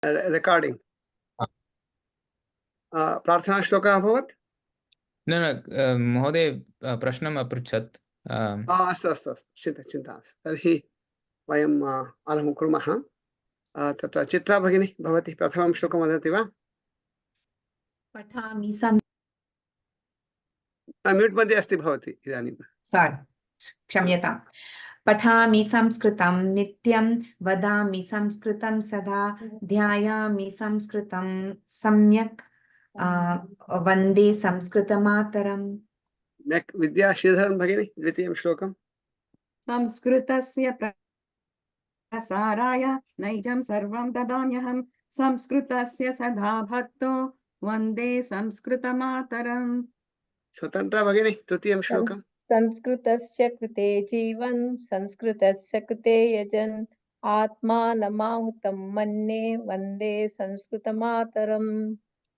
Recording प्रार्थना श्लोकः अभवत् न महोदय प्रश्नम् अपृच्छत् अस्तु अस्तु अस्तु चिन्ता नास्ति तर्हि वयम् आरम्भं कुर्मः तत्र चित्रा भगिनी भवती प्रथमं श्लोकं वदति वा पठामि म्यूट् मध्ये अस्ति भवती इदानीं क्षम्यताम् पठामि संस्कृतं नित्यं वदामि संस्कृतं सदा ध्यायामि संस्कृतं सम्यक् वन्दे संस्कृतमातरम् विद्या श्रीधरन् भगिनी द्वितीयं श्लोकं संस्कृतस्य प्रसाराय नैजं सर्वं ददाम्यहं संस्कृतस्य सदा भक्तो वन्दे संस्कृतमातरम् स्वतन्त्रा भगिनी तृतीयं श्लोकं संस्कृतस्य कृते जीवन् संस्कृतस्य कृते यजन् आत्मानमाहुतं मन्ये वन्दे संस्कृतमातरम्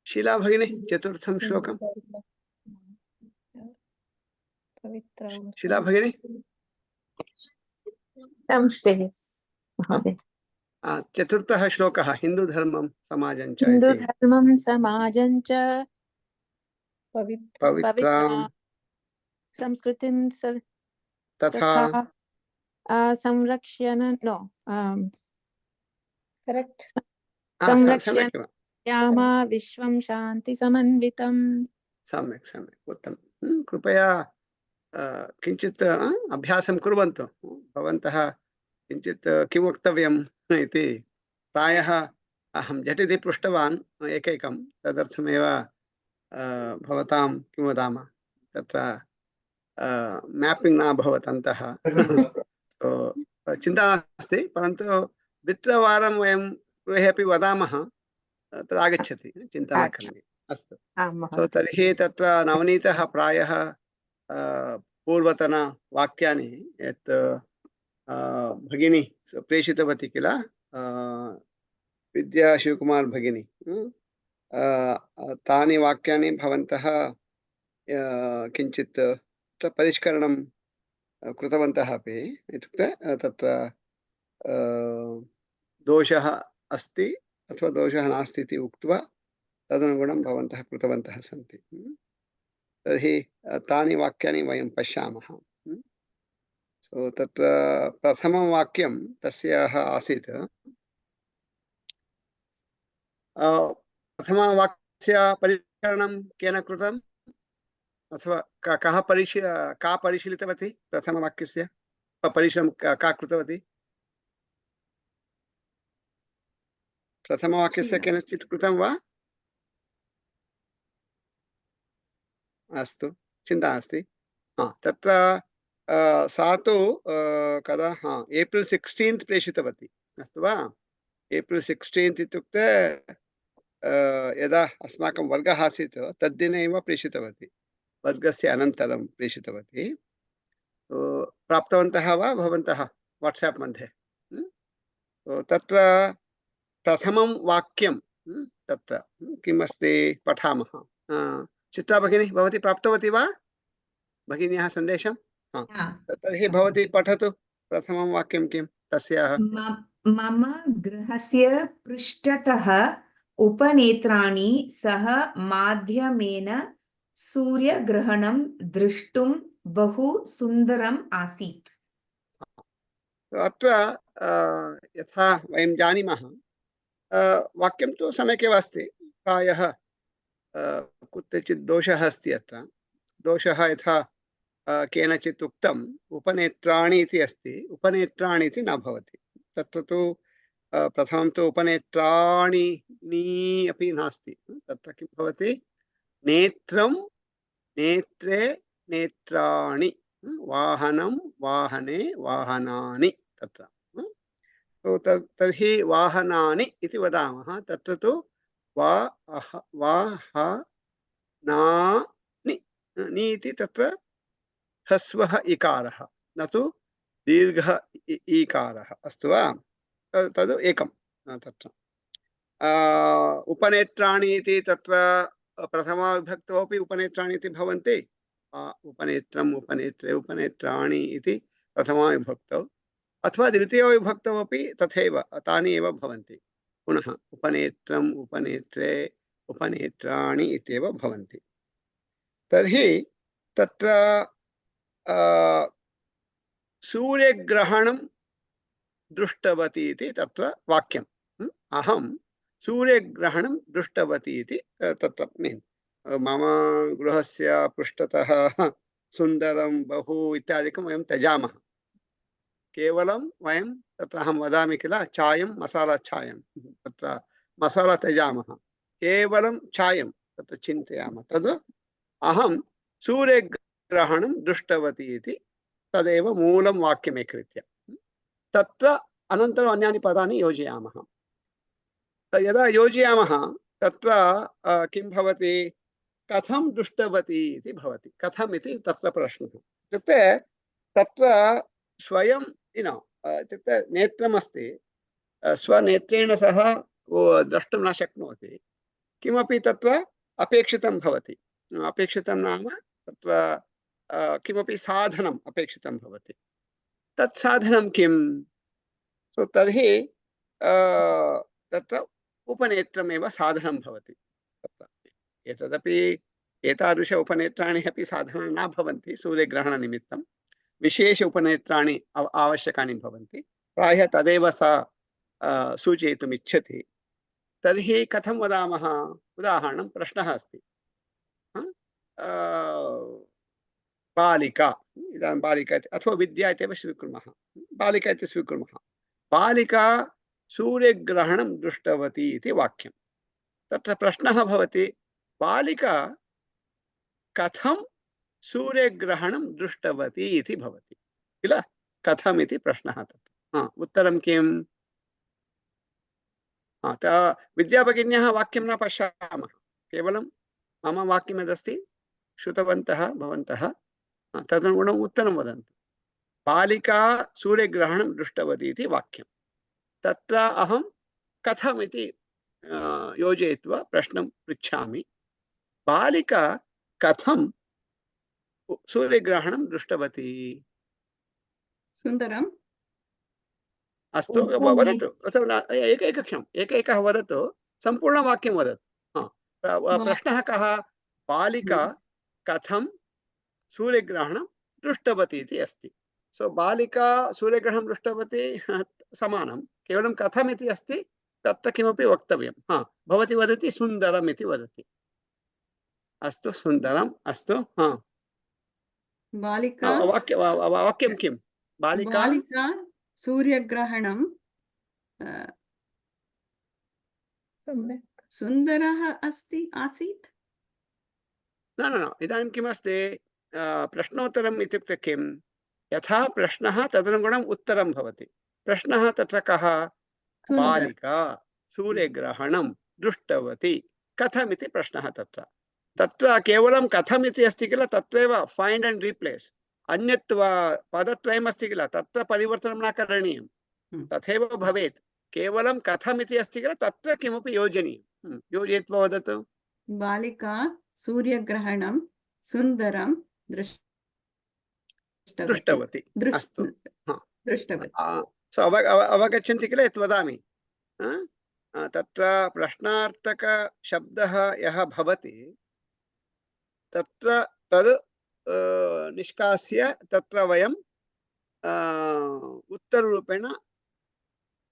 शीला भगिनी चतुर्थं श्लोकं शीला भगिनी चतुर्थः श्लोकः हिन्दुधर्मं समाजं च हिन्दुधर्मं समाजं च पवित्रां संस्कृतिं तथा संरक्षण संरक्षयामा विश्वं शान्ति समन्वितम् सम्यक् सम्यक् उत्तमं कृपया किञ्चित् अभ्यासं कुर्वन्तु भवन्तः किञ्चित् किं वक्तव्यम् इति प्रायः अहं झटिति पृष्टवान् एकैकं तदर्थमेव भवतां किं वदामः तत्र मैपिंग न अभवत् अन्तः चिन्ता नास्ति परन्तु द्वित्रिवारं वयं गृहे अपि वदामः तत्र आगच्छति चिन्ता न करणीया अस्तु सो तर्हि तत्र नवनीतः प्रायः पूर्वतन वाक्यानि यत् भगिनी प्रेषितवती किल विद्या शिवकुमार भगिनी तानि वाक्यानि भवन्तः किञ्चित् परिष्करणं कृतवन्तः अपि इत्युक्ते तत्र दोषः अस्ति अथवा दोषः नास्ति इति उक्त्वा तदनुगुणं भवन्तः कृतवन्तः सन्ति तर्हि तानि वाक्यानि वयं पश्यामः सो तत्र प्रथमं वाक्यं तस्याः आसीत् प्रथमवाक्यस्य परिष्करणं केन कृतम् अथवा का परिशीलितवती प्रथमवाक्यस्य परिश्रमं का कृतवती प्रथमवाक्यस्य केनचित् कृतं वा अस्तु चिन्ता नास्ति तत्र सा तु कदा एप्रिल् 16 प्रेषितवती अस्तु वा एप्रिल् 16 इत्युक्ते यदा अस्माकं वर्गः आसीत् तद्दिने एव प्रेषितवती वर्गस्य अनन्तरं प्रेषितवती प्राप्तवन्तः वा भवन्तः वाट्साप् मध्ये तत्र प्रथमं वाक्यं तत्र किम् अस्ति पठामः चित्रा भगिनी भवती प्राप्तवती वा भगिन्याः सन्देशं तर्हि भवती पठतु प्रथमं वाक्यं किं तस्याः मम गृहस्य पृष्ठतः उपनेत्राणि सह माध्यमेन सूर्यग्रहणं द्रष्टुं बहु सुन्दरम् आसीत् अत्र यथा वयं जानीमः वाक्यं तु सम्यक् एव अस्ति प्रायः कुत्रचित् दोषः अस्ति अत्र दोषः यथा केनचित् उक्तम् उपनेत्राणि इति अस्ति उपनेत्राणि इति न भवति तत्र तु प्रथमं तु उपनेत्राणि नी अपि नास्ति तत्र किं भवति नेत्रं नेत्रे नेत्राणि वाहनं वाहने वाहनानि तत्र तर्हि वाहनानि इति वदामः तत्र तु वाहनानि नि इति तत्र ह्रस्वः इकारः न तु दीर्घः ईकारः अस्तु वा तद् एकं तत्र उपनेत्राणि इति तत्र प्रथमाविभक्तौ अपि उपनेत्राणि इति भवन्ति उपनेत्रम् उपनेत्रे उपनेत्राणि इति प्रथमाविभक्तौ अथवा द्वितीयविभक्तौ अपि तथैव तानि एव भवन्ति पुनः उपनेत्रम् उपनेत्रे उपनेत्राणि इत्येव भवन्ति। तर्हि तत्र सूर्यग्रहणं दृष्टवती इति तत्र वाक्यम्। अहं सूर्यग्रहणं दृष्टवती इति तत्र मीन् मम गृहस्य पृष्ठतः सुन्दरं बहु इत्यादिकं वयं त्यजामः। केवलं वयं तत्र अहं वदामि किल चायं मसाला चायं तत्र मसाला त्यजामः, केवलं चायं तत्र चिन्तयामः। तद् अहं सूर्यग्रहणं दृष्टवती इति तदेव मूलं वाक्यमेकृत्य। तत्र अनन्तरम् अन्यानि पदानि योजयामः। यदा योजयामः तत्र किं भवति, कथं दृष्टवती इति भवति। कथम् इति तत्र प्रश्नः। इत्युक्ते तत्र स्वयं इत्युक्ते नेत्रमस्ति, स्वनेत्रेण सह द्रष्टुं न शक्नोति, किमपि तत्र अपेक्षितं भवति। अपेक्षितं नाम तत्र किमपि साधनम् अपेक्षितं भवति। तत् साधनं किं? सो तर्हि तत्र उपनेत्रमेव साधनं भवति। तत्र एतदपि एतादृश उपनेत्राणि अपि साधनानि न भवन्ति सूर्यग्रहणनिमित्तं, विशेष उपनेत्राणि आवश्यकानि भवन्ति। प्रायः तदेव सा सूचयितुम् इच्छति। तर्हि कथं वदामः? उदाहरणं प्रश्नः अस्ति, बालिका, इदानीं बालिका अथवा विद्या इत्येव स्वीकुर्मः। बालिका इति स्वीकुर्मः। बालिका सूर्यग्रहणं दृष्टवती इति वाक्यं। तत्र प्रश्नः भवति, बालिका कथं सूर्यग्रहणं दृष्टवती इति भवति किल? कथम् इति प्रश्नः तत्र। उत्तरं किम्? विद्याभगिन्याः वाक्यं न पश्यामः, केवलं मम वाक्यं यदस्ति श्रुतवन्तः भवन्तः तदनुगुणम् उत्तरं वदन्तु। बालिका सूर्यग्रहणं दृष्टवती इति वाक्यं। तत्र अहं कथम् इति योजयित्वा प्रश्नं पृच्छामि। बालिका कथं सूर्यग्रहणं दृष्टवती? सुन्दरम्। अस्तु, वदतु। एकैकक्षणम्, एकैकः वदतु, सम्पूर्णवाक्यं वदतु। प्रश्नः कः? बालिका कथं सूर्यग्रहणं दृष्टवती इति अस्ति। सो बालिका सूर्यग्रहणं दृष्टवती समानं, केवलं कथम् इति अस्ति, तत्र किमपि वक्तव्यं। भवती वदति सुन्दरम् इति वदति। अस्तु, सुन्दरम्। अस्तु, बालिका वाक्यं किं? बालिका सूर्यग्रहणं सम्यक् सुन्दरः आसीत्। न, इदानीं किमस्ति, प्रश्नोत्तरम् इत्युक्ते किं? यथा प्रश्नः तदनुगुणम् उत्तरं भवति। प्रश्नः तत्र कः? बालिका सूर्यग्रहणं दृष्टवती कथमिति प्रश्नः। तत्र केवलं कथम् इति अस्ति किल, तत्रैव फैण्ड् एण्ड् रीप्लेस्। अन्यत् पदत्रयम् अस्ति किल, तत्र परिवर्तनं न करणीयं, तथैव भवेत्। केवलं कथम् इति अस्ति किल, तत्र किमपि योजनीयं। योजयित्वा वदतु। बालिका सूर्यग्रहणं सुन्दरं दृष्टवती। अस्तु, दृष्टवती। अवगच्छन्ति किल यत् वदामि? तत्र प्रश्नार्थकशब्दः यः भवति तत्र तद् निष्कास्य तत्र वयं उत्तररूपेण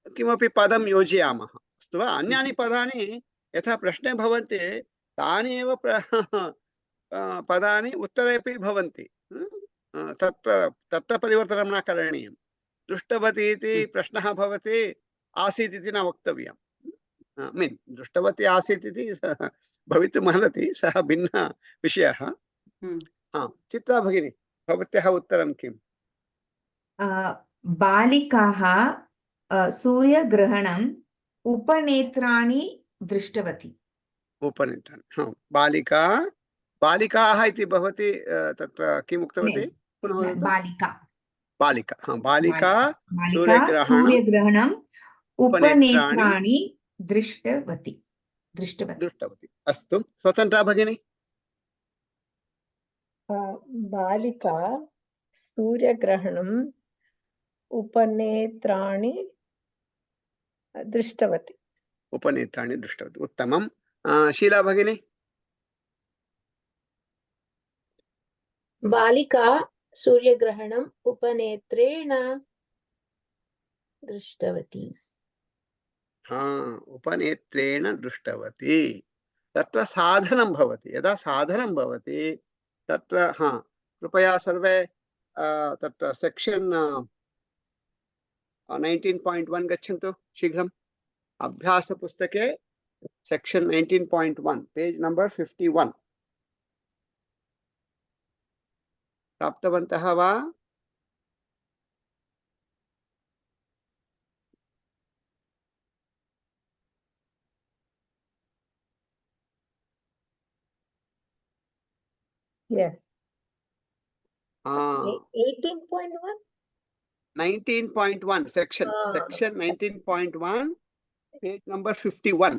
किमपि पदं योजयामः। अस्तु वा? अन्यानि पदानि यथा प्रश्ने भवन्ति तानि एव पदानि उत्तरे अपि भवन्ति। तत्र परिवर्तनं न करणीयं। दृष्टवती इति प्रश्नः भवति, आसीत् इति न वक्तव्यं। मीन् दृष्टवती आसीत् इति भवितुमर्हति, सः भिन्नः विषयः। चित्रा भगिनी, भवत्याः उत्तरं किम्? बालिकाः सूर्यग्रहणम् उपनेत्राणि दृष्टवती। उपनेत्राणि, बालिकाः इति भवति तत्र किम् उक्तवती? पुनः वदतु। बालिका सूर्यग्रहणम् उपनेत्राणि दृष्टवती। अस्तु, स्वतन्त्रा भगिनी। बालिका सूर्यग्रहणम् उपनेत्राणि दृष्टवती। उपनेत्राणि दृष्टवती। उत्तमं। शीला भगिनी। बालिका सूर्यग्रहणम् उपनेत्रेण दृष्टवती। उपनेत्रेण दृष्टवती। तत्र साधनं भवति। यदा साधनं भवति तत्र कृपया सर्वे तत्र सेक्शन 19.1 गच्छन्तु शीघ्रम्। अभ्यासपुस्तके सेक्शन 19.1 पेज नंबर 51 प्राप्तवन्तः वा? Yes. 18.1. 19.1 section 19.1 पेज नंबर 51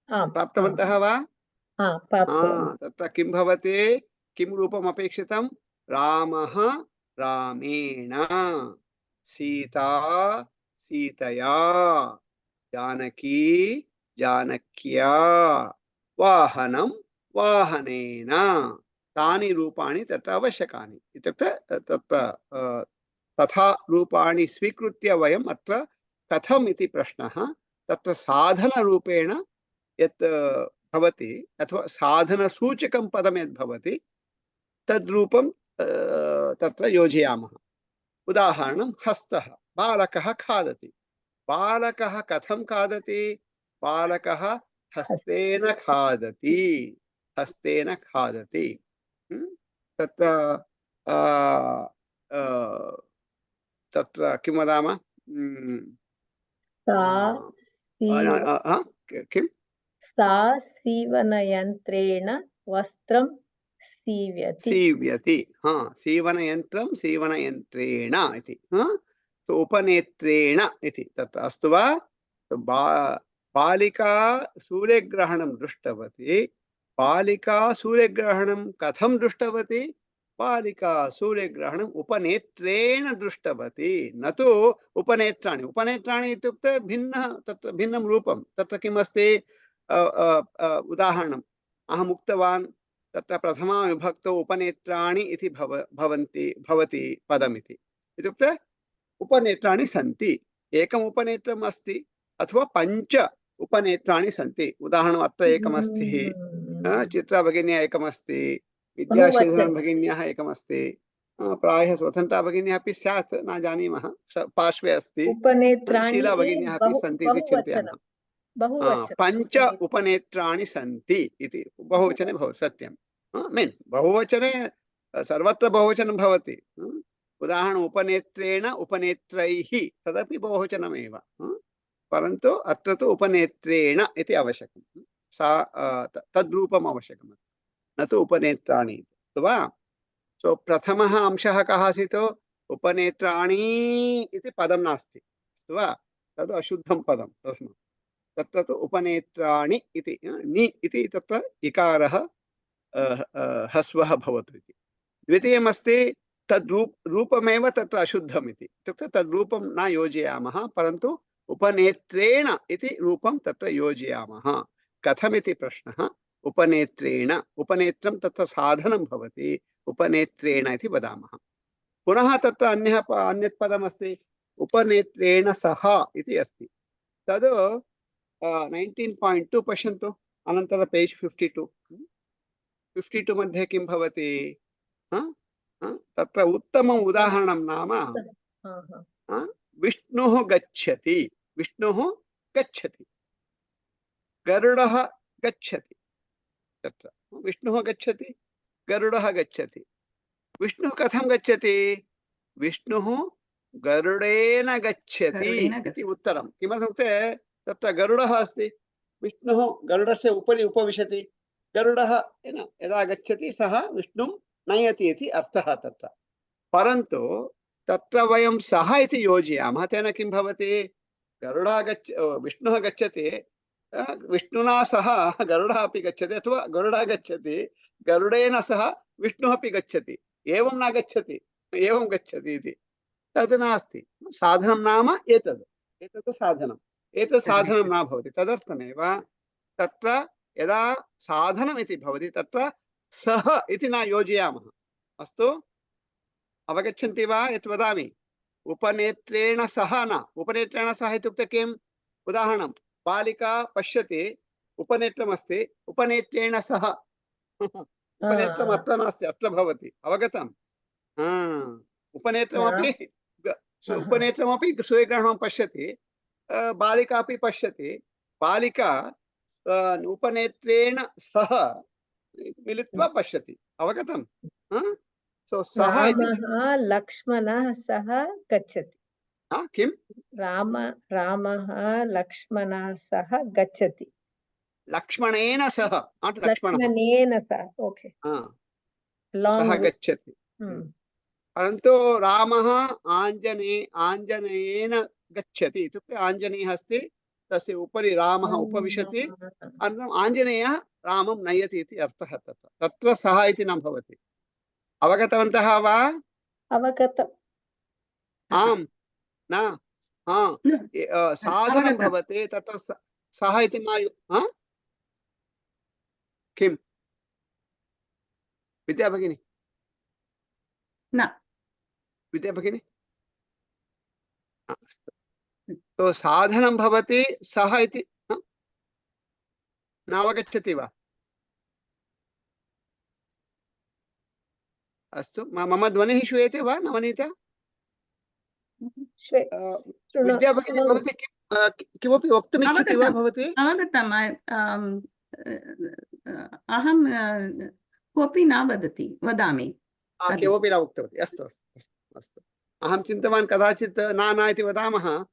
प्राप्तवन्तः वा? तत्र किं भवति? किं रूपम् अपेक्षितं? रामः रामेण, सीता सीतया, जानकी जानक्या, वाहनं वाहनेन। तानि रूपाणि तत्र आवश्यकानि। इत्युक्ते तत्र तथा रूपाणि स्वीकृत्य वयम् अत्र कथम् इति प्रश्नः। तत्र साधनरूपेण यत् भवति अथवा साधनसूचकं पदं यद् भवति तद्रूपं तत्र योजयामः। उदाहरणं हस्तः। बालकः खादति। बालकः कथं खादति? बालकः हस्तेन खादति। हस्तेन खादति। तत्र तत्र किं वदामः? किं? सा सीवनयन्त्रेण वस्त्रं सीव्यति। सीव्यति। सीवनयन्त्रं सीवनयन्त्रेण इति। उपनेत्रेण इति तत्र अस्तु वा? बालिका सूर्यग्रहणं दृष्टवती। बालिका सूर्यग्रहणं कथं दृष्टवती? बालिका सूर्यग्रहणम् उपनेत्रेण दृष्टवती, न तु उपनेत्राणि। उपनेत्राणि इत्युक्ते तत्र भिन्नं रूपं। तत्र किमस्ति? उदाहरणम् अहम् उक्तवान्। तत्र प्रथमा विभक्तौ उपनेत्राणि इति भवति पदमिति। इत्युक्ते उपनेत्राणि सन्ति। एकम् उपनेत्रम् अस्ति अथवा पञ्च उपनेत्राणि सन्ति। उदाहरणम् अत्र एकमस्ति, चित्रा भगिन्या एकमस्ति, विद्याश्रीधरन् भगिन्याः एकमस्ति, प्रायः स्वतन्त्रा भगिन्याः अपि स्यात्, न जानीमः, पार्श्वे अस्ति। शीला भगिन्याः अपि सन्ति इति चिन्तयामः। पञ्च उपनेत्राणि सन्ति इति बहुवचने भवति। सत्यं। मीन् बहुवचने सर्वत्र बहुवचनं भवति। उदाहरणम् उपनेत्रेण उपनेत्रैः तदपि बहुवचनमेव, परन्तु अत्र तु उपनेत्रेण इति आवश्यकं। तद्रूपम् आवश्यकम्, न तु उपनेत्राणि। अस्तु वा? सो प्रथमः अंशः कः आसीत्? उपनेत्राणि इति पदं नास्ति। अस्तु वा? तद् अशुद्धं पदं प्रथमं। तत्र तु उपनेत्राणि इति नि इति तत्र इकारः ह्रस्वः भवतु इति। द्वितीयमस्ति रूपमेव तत्र अशुद्धम् इति। इत्युक्ते तद्रूपं न योजयामः, परन्तु उपनेत्रेण इति रूपं तत्र योजयामः। कथमिति प्रश्नः। उपनेत्रेण। उपनेत्रं तत्र साधनं भवति। उपनेत्रेण इति वदामः। पुनः तत्र अन्यत् पदमस्ति उपनेत्रेण सह इति अस्ति। तद् 19.2 पश्यन्तु। अनन्तरं पेज् 52 मध्ये किं भवति? तत्र उत्तमम् उदाहरणं नाम विष्णुः गच्छति। विष्णुः गच्छति। गरुडः गच्छति। तत्र विष्णुः गच्छति, गरुडः गच्छति। विष्णुः कथं गच्छति? विष्णुः गरुडेन गच्छति इति उत्तरं। किमर्थमित्युक्ते तत्र गरुडः अस्ति। विष्णुः गरुडस्य उपरि उपविशति। गरुडः यदा गच्छति सः विष्णुं नयति इति अर्थः तत्र। परन्तु तत्र वयं सः इति योजयामः। तेन किं भवति? विष्णुः गच्छति, विष्णुना सह गरुडः अपि गच्छति, अथवा गरुडः गच्छति, गरुडेन सह विष्णुः अपि गच्छति। एवं न गच्छति, एवं गच्छति इति। तद् नास्ति। साधनं नाम एतद् साधनं। एतत् साधनं न भवति। तदर्थमेव तत्र यदा साधनम् इति भवति तत्र सः इति न योजयामः। अस्तु, अवगच्छन्ति वा यत् वदामि? उपनेत्रेण सह न, उपनेत्रेण सह इत्युक्ते किम्? उदाहरणं, बालिका पश्यति, उपनेत्रमस्ति, उपनेत्रेण सह उपनेत्रम् अत्र नास्ति, अत्र भवति। अवगतम्? उपनेत्रमपि उपनेत्रमपि सूर्यग्रहणं पश्यति, बालिका अपि पश्यति। बालिका उपनेत्रेण सह मिलित्वा पश्यति। अवगतम्? सो सः रामः लक्ष्मणः सह गच्छति। किम्? रामः लक्ष्मणः सह गच्छति। लक्ष्मणेन सह, लक्ष्मणेन सह, ओके, सह गच्छति। परन्तु रामः आञ्जनेयेन गच्छति इत्युक्ते आञ्जनेयः अस्ति, तस्य उपरि रामः उपविशति, अनन्तरम् आञ्जनेयः रामं नयति इति अर्थः। तत्र सः इति न भवति। अवगतवन्तः वा? अवगतम्। आम्, न, साधनं भवति, तत्र सः इति न। किम् विद्या भगिनी? न, विद्या भगिनी? अस्तु, तो साधनं भवति सः इति न अवगच्छति वा? अस्तु, मम ध्वनिः श्रूयते वा नवनीता? विद्या भगिनी, भवती किमपि वक्तुमिच्छति वा भवती? अवगतम्। अहं कोऽपि न वदामि। किमपि न उक्तवती। अस्तु अस्तु अस्तु, अहं चिन्तितवान् कदाचित् न इति वदामः,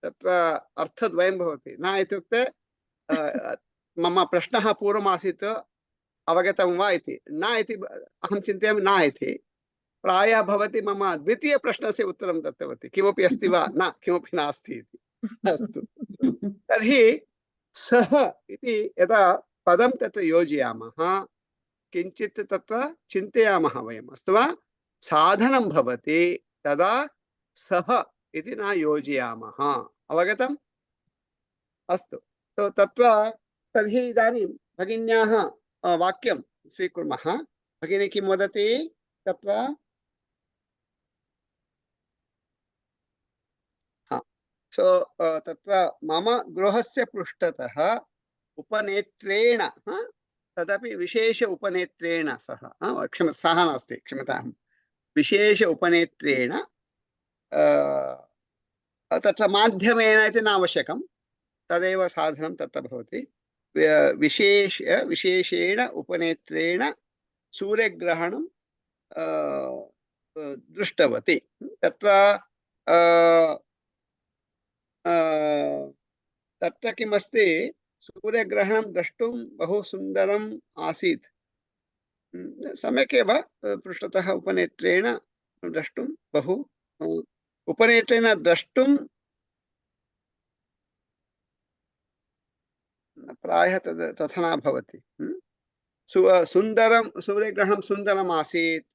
तत्र अर्थद्वयं भवति। न इत्युक्ते मम प्रश्नः पूर्वमासीत् अवगतं वा इति, न इति अहं चिन्तयामि, न इति। प्रायः भवती मम द्वितीयप्रश्नस्य उत्तरं दत्तवती, किमपि अस्ति वा? न, किमपि नास्ति इति। अस्तु, तर्हि सः इति यदा पदं तत्र योजयामः, किञ्चित् तत्र चिन्तयामः वयम्, अस्तु वा? साधनं भवति तदा सः इति न योजयामः। अवगतम्? अस्तु, तो तत्र तर्हि इदानीं भगिन्याः वाक्यं स्वीकुर्मः। भगिनी किं वदति तत्र? तत्र मम गृहस्य पृष्ठतः उपनेत्रेण, तदपि विशेष उपनेत्रेण सह, सः नास्ति, क्षम्यतां, विशेष उपनेत्रेण, तत्र माध्यमेन इति न आवश्यकं, तदेव साधनं तत्र भवति। विशेषेण उपनेत्रेण सूर्यग्रहणं दृष्टवती। तत्र किमस्ति, सूर्यग्रहणं द्रष्टुं बहु सुन्दरम् आसीत्। सम्यक् एव, पृष्ठतः उपनेत्रेण द्रष्टुं बहु, उपनेत्रेण द्रष्टुं प्रायः तथा न भवति। सुन्दरं सूर्यग्रहणं सुन्दरम् आसीत्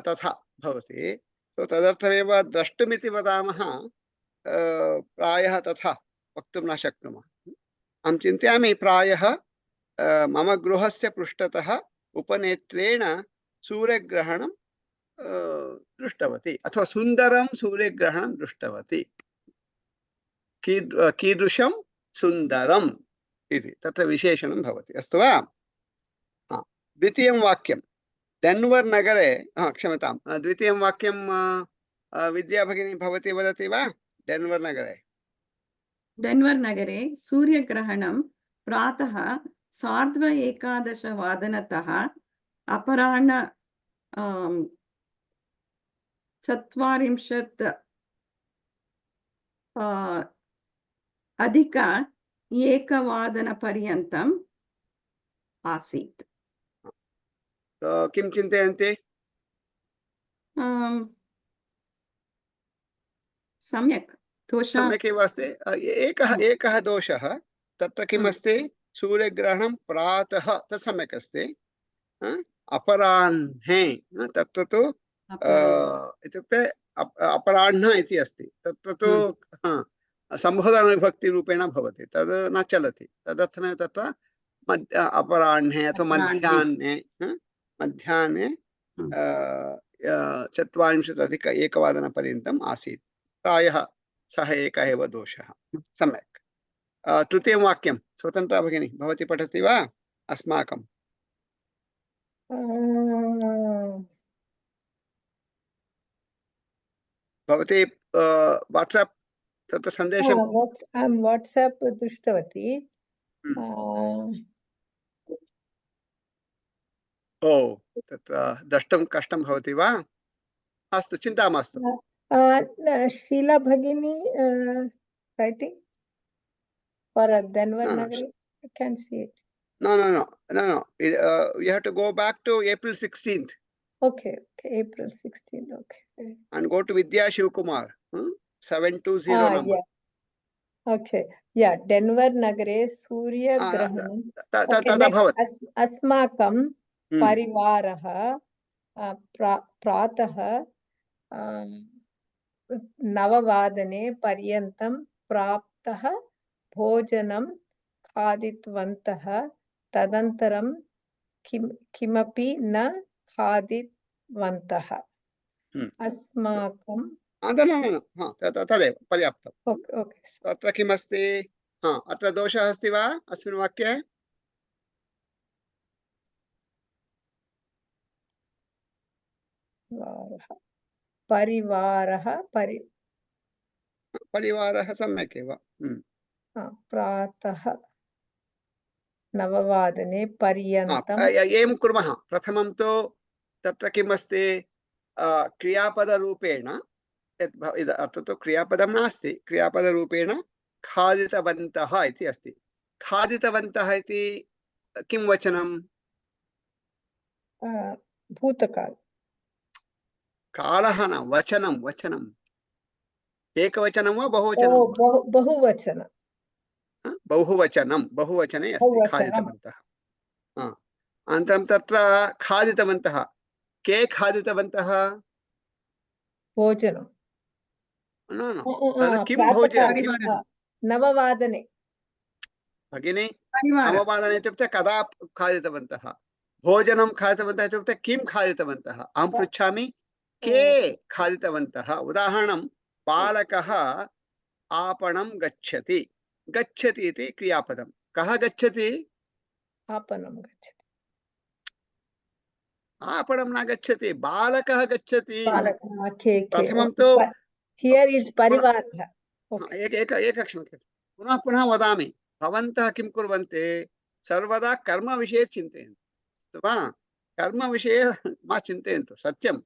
तथा भवति। तदर्थमेव द्रष्टुमिति वदामः, प्रायः तथा वक्तुं न शक्नुमः। अहं चिन्तयामि प्रायः मम गृहस्य पृष्ठतः उपनेत्रेण सूर्यग्रहणं दृष्टवती, अथवा सुन्दरं सूर्यग्रहणं दृष्टवती। कीदृशं सुन्दरम् इति तत्र विशेषणं भवति। अस्तु वा? द्वितीयं वाक्यं, डेन्वर् नगरे, क्षम्यतां, द्वितीयं वाक्यं विद्या भगिनी भवती वदति वा? डेन्वर् नगरे सूर्यग्रहणं प्रातः 11:15 अपराह्न 40 अधिक 1 पर्यन्तम् आसीत्। किं चिन्तयन्ति? सम्यक्, सम्यक् एव अस्ति। एकः दोषः तत्र किमस्ति, सूर्यग्रहणं प्रातः तत् सम्यक् अस्ति, अपराह्णे तत्र तु इत्युक्ते अपराह्न इति अस्ति, तत्र तु सम्बोधनविभक्तिरूपेण भवति, तद् न चलति। तदर्थमेव तत्र अपराह्णे अथवा मध्याह्ने मध्याह्ने 40 आसीत्। प्रायः सः एकः एव दोषः। सम्यक्। तृतीयं वाक्यं स्वतन्त्रा भगिनी भवती पठति वा अस्माकं? भवती वाट्साप् तत्र सन्देशं वाट्साप् दृष्टवती। ओ तत्र द्रष्टुं कष्टं भवति वा? अस्तु, चिन्ता मास्तु। शीला भगिनी writing for Denver Nagari. I can see it. No. You have to go back to April 16th. Okay, April 16th. Okay. And go to Vidya Shivkumar. 720 number. Yeah. Okay. Yeah, Denver Nagare Surya Grahanam. Okay, अस्माकं परिवारः प्रातः 9 पर्यन्तं प्राप्तः भोजनं खादितवन्तः, तदनन्तरं किमपि न खादितवन्तः। अस्माकं तदेव पर्याप्तम्। ओके। अत्र किमस्ति? अत्र दोषः अस्ति वा अस्मिन् वाक्ये? परिवारः सम्यक् एव। प्रातः 9 पर्यन्तम्। एवं कुर्मः। प्रथमं तु तत्र किमस्ति? क्रियापदरूपेण अत्र तु क्रियापदं नास्ति, क्रियापदरूपेण खादितवन्तः इति अस्ति। खादितवन्तः इति किं वचनं? भूतकाल। कालः न, वचनं एकवचनं वा बहुवचनं? बहुवचनं। बहुवचने अस्ति खादितवन्तः। अनन्तरं तत्र खादितवन्तः के खादितवन्तः? भोजनं। किं भोजनं? 9 भगिनी, 9 इत्युक्ते कदा खादितवन्तः? भोजनं खादितवन्तः इत्युक्ते किं खादितवन्तः? अहं पृच्छामि के खादितवन्तः? उदाहरणं, बालकः आपणं गच्छति। गच्छति इति क्रियापदं। कः गच्छति? आपणं गच्छति। आपणं न गच्छति, बालकः गच्छति। प्रथमं तु हियर इज परिवारः। एकक्षणं पुनः वदामि। भवन्तः किं कुर्वन्ति? सर्वदा कर्मविषये चिन्तयन्तु, अस्तु वा? कर्मविषये मा चिन्तयन्तु। सत्यं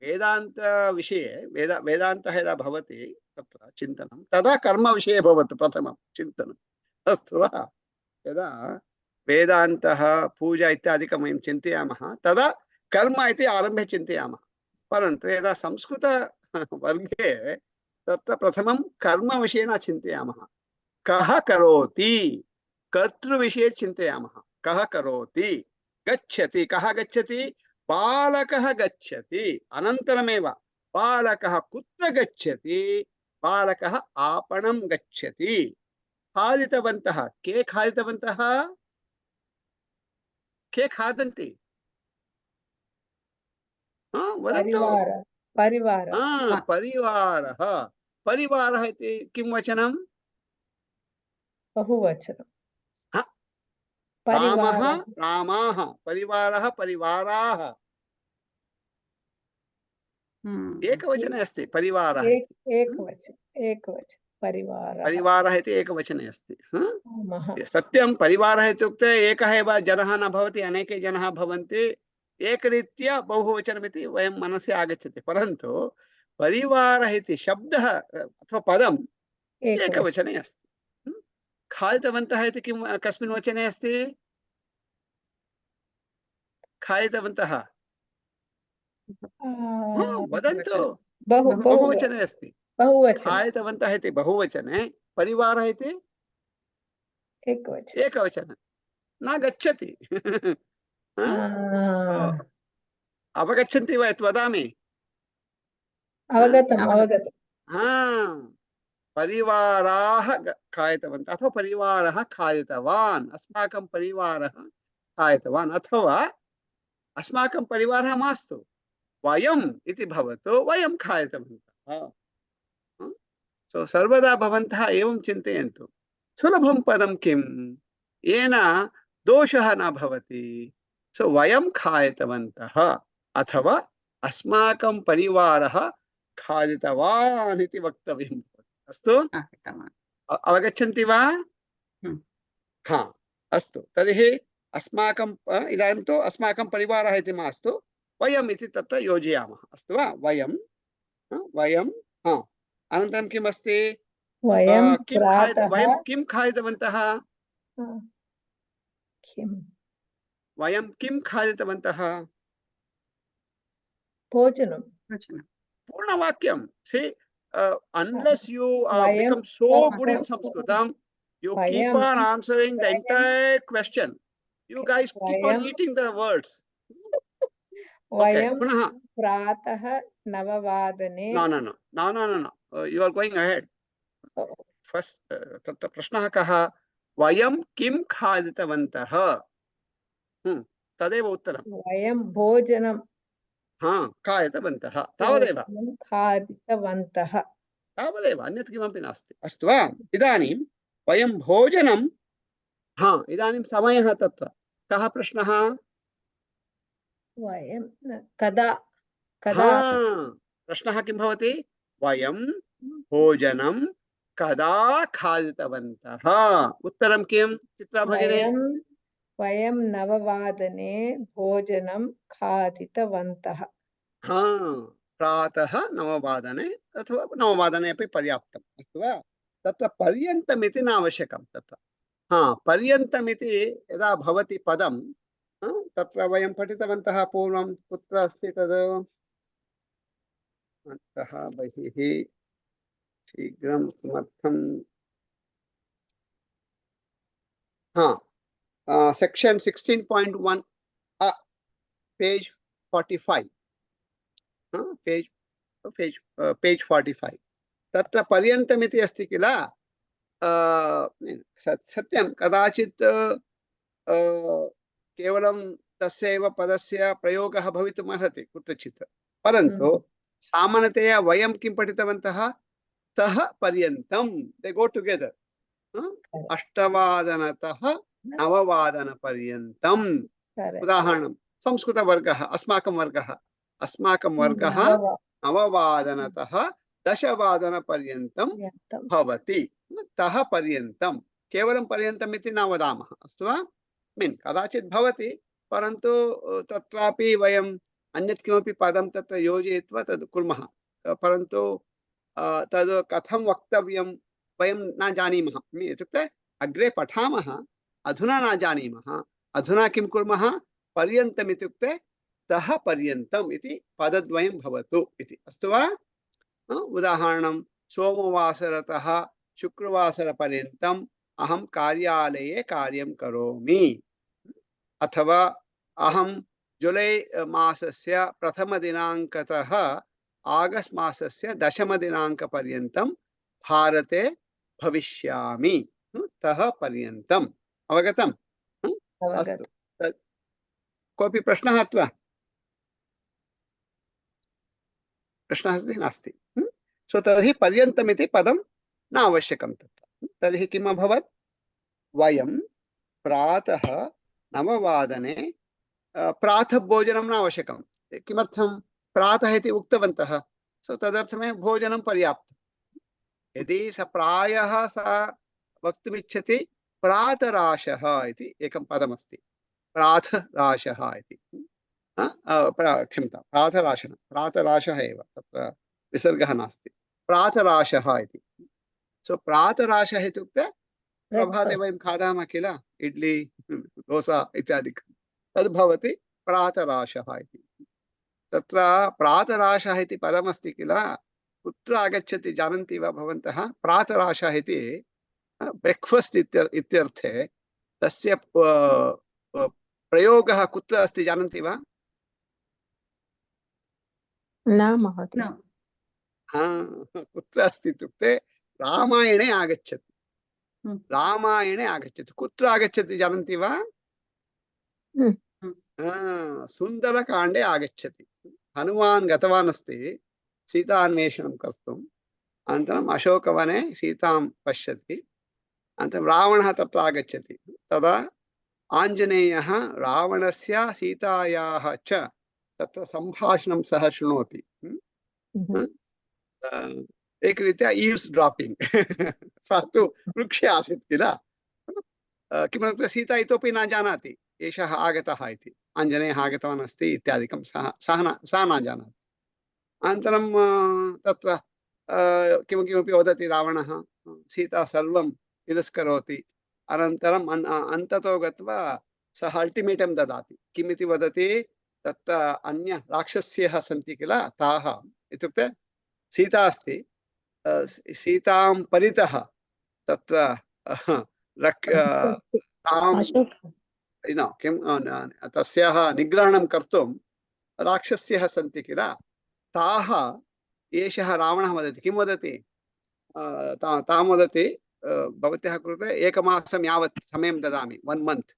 वेदान्तविषये वेदान्तः यदा भवति तत्र चिन्तनं, तदा कर्मविषये भवतु प्रथमं चिन्तनम्, अस्तु वा? यदा वेदान्तः पूजा इत्यादिकं वयं चिन्तयामः तदा कर्म इति आरम्भे चिन्तयामः। परन्तु यदा संस्कृतवर्गे तत्र प्रथमं कर्मविषये न चिन्तयामः। कः करोति? कर्तृविषये चिन्तयामः। कः करोति? गच्छति। कः गच्छति? बालकः गच्छति। अनन्तरमेव बालकः कुत्र गच्छति? बालकः आपणं गच्छति। खादितवन्तः के खादितवन्तः? के खादन्ति? परिवारः। परिवारः इति किं वचनं? बहुवचनं। रामः रामाः, परिवारः परिवाराः। एकवचने अस्ति परिवारः। एकवचन परिवारः इति एकवचने अस्ति। सत्यं परिवारः इत्युक्ते एकः एव जनः न भवति, अनेके जनाः भवन्ति। एकरीत्या बहुवचनमिति वयं मनसि आगच्छति, परन्तु परिवारः इति शब्दः अथवा पदम् एकवचने अस्ति। खादितवन्तः इति किं कस्मिन् वचने अस्ति? खादितवन्तः वदन्तु। बहुवचने अस्ति। खादितवन्तः इति बहुवचने, परिवारः इति एकवचने। न गच्छति। अवगच्छन्ति वा यत् वदामि? अवगतम्। परिवाराः खादितवन्तः अथवा परिवारः खादितवान्, अस्माकं परिवारः खादितवान्, अथवा अस्माकं परिवारः मास्तु वयम् इति भवतु वयं खादितवन्तः। सो सर्वदा भवन्तः एवं चिन्तयन्तु, सुलभं पदं किं येन दोषः न भवति। सो वयं खादितवन्तः अथवा अस्माकं परिवारः खादितवान् इति वक्तव्यं। अस्तु, अवगच्छन्ति वा? हा, अस्तु। तर्हि अस्माकं इदानीं तु अस्माकं परिवारः इति मास्तु, वयम् इति तत्र योजयामः। अस्तु वा? वयं वयं अनन्तरं किम् अस्ति? वयं किं खादितवन्तः? वयं किं खादितवन्तः? भोजनं। पूर्णवाक्यं। See, unless you become so good in Sanskritam, you keep on answering the entire question. You guys keep on eating the words. Okay, पुनः. प्रातः 9 वादने. No. You are going ahead. First, तत्र प्रश्नः कः? वयं किं खादितवन्तः? तदेव उत्तरं। वयं भोजनं खादितवन्तः, तावदेव। खादितवन्तः तावदेव, अन्यत् किमपि नास्ति। अस्तु वा? इदानीं वयं भोजनं, इदानीं समयः तत्र कः प्रश्नः? वयं कदा प्रश्नः किं भवति? वयं भोजनं कदा खादितवन्तः? उत्तरं किं चित्रा भगिनी? वयं 9 वादने भोजनं खादितवन्तः। प्रातः 9 वादने अथवा 9 वादने अपि पर्याप्तम्। अस्तु वा? तत्र पर्यन्तमिति न आवश्यकं। तत्र पर्यन्तमिति यदा भवति पदं, तत्र वयं पठितवन्तः पूर्वं। कुत्र अस्ति तद्? अन्तः बहिः शीघ्रं किमर्थं? सेक्शन 16.1 पेज 45, पेज 45 तत्र पर्यन्तमिति अस्ति किल? सत्यं, कदाचित् केवलं तस्यैव पदस्य प्रयोगः भवितुम् अर्हति कुत्रचित्, परन्तु सामान्यतया वयं किं पठितवन्तः? तः पर्यन्तं, दे गो टुगेदर। 8 वादनतः 9 वादनपर्यन्तम्। उदाहरणं, संस्कृतवर्गः, अस्माकं वर्गः 9 वादनतः 10 वादनपर्यन्तं भवति। तः पर्यन्तं, केवलं पर्यन्तम् इति न वदामः। अस्तु वा? कदाचित् भवति, परन्तु तत्रापि वयम् अन्यत् किमपि पदं तत्र योजयित्वा तद् कुर्मः, परन्तु तद् कथं वक्तव्यं वयं न जानीमः। इत्युक्ते अग्रे पठामः, अधुना न जानीमः। अधुना किं कुर्मः? पर्यन्तम् इत्युक्ते तः पर्यन्तम् इति पदद्वयं भवतु इति। अस्तु वा? उदाहरणं, सोमवासरतः शुक्रवासरपर्यन्तम् अहं कार्यालये कार्यं करोमि, अथवा अहं जुलै मासस्य प्रथमदिनाङ्कतः आगस्ट् मासस्य 10 दिनाङ्कपर्यन्तं भारते भविष्यामि। तः पर्यन्तम्। अवगतम्? अस्तु, कोऽपि प्रश्नः अत्र? प्रश्नः अस्ति? नास्ति। सो तर्हि पर्यन्तमिति पदं न आवश्यकं तत्र। तर्हि किम् अभवत्? वयं प्रातः 9 वादने, प्रातः भोजनं न आवश्यकं। किमर्थं? प्रातः इति उक्तवन्तः, सो तदर्थमेव भोजनं पर्याप्तं। यदि प्रायः सा वक्तुमिच्छति, प्रातराशः इति एकं पदमस्ति। प्रातराशः इति, क्षम्यतां, प्रातराशनं, प्रातराशः एव, तत्र विसर्गः नास्ति। प्रातराशः इति। सो प्रातराशः इत्युक्ते प्रभाते वयं खादामः किल, इड्ली दोसा इत्यादिकं, तद् भवति प्रातराशः इति। तत्र प्रातराशः इति पदमस्ति किल, कुत्र आगच्छति जानन्ति वा भवन्तः? प्रातराशः इति ब्रेक्फास्ट् इत्यर्थे तस्य प्रयोगः कुत्र अस्ति जानन्ति वा? न महोदय। कुत्र अस्ति इत्युक्ते रामायणे आगच्छति। हम्म। रामायणे आगच्छति। कुत्र आगच्छति जानन्ति वा? सुन्दरकाण्डे आगच्छति। हनुमान् गतवान् अस्ति सीतान्वेषणं कर्तुम्। अनन्तरम् अशोकवने सीतां पश्यति। अनन्तरं रावणः तत्र आगच्छति। तदा आञ्जनेयः रावणस्य सीतायाः च तत्र सम्भाषणं सः शृणोति। एकरीत्या ईव्स् ड्रापिङ्ग्। सः तु वृक्षे आसीत् किल। किमर्थं सीता इतोपि न जानाति एषः आगतः इति, आञ्जनेयः आगतवान् अस्ति इत्यादिकं सः न जानाति। अनन्तरं तत्र किमपि वदति रावणः, सीता सर्वं तिरस्करोति। अनन्तरम् अन्ततो गत्वा सः अल्टिमेटम् ददाति। किमिति वदति, तत्र अन्य राक्षस्यः सन्ति किल, ताः इत्युक्ते सीता अस्ति, सीतां परितः तत्र किं तस्याः निग्रहणं कर्तुं राक्षस्यः सन्ति किल, ताः एषः रावणः वदति। किं वदति, तां वदति भवत्याः कृते एकमासं यावत् समयं ददामि, 1 month।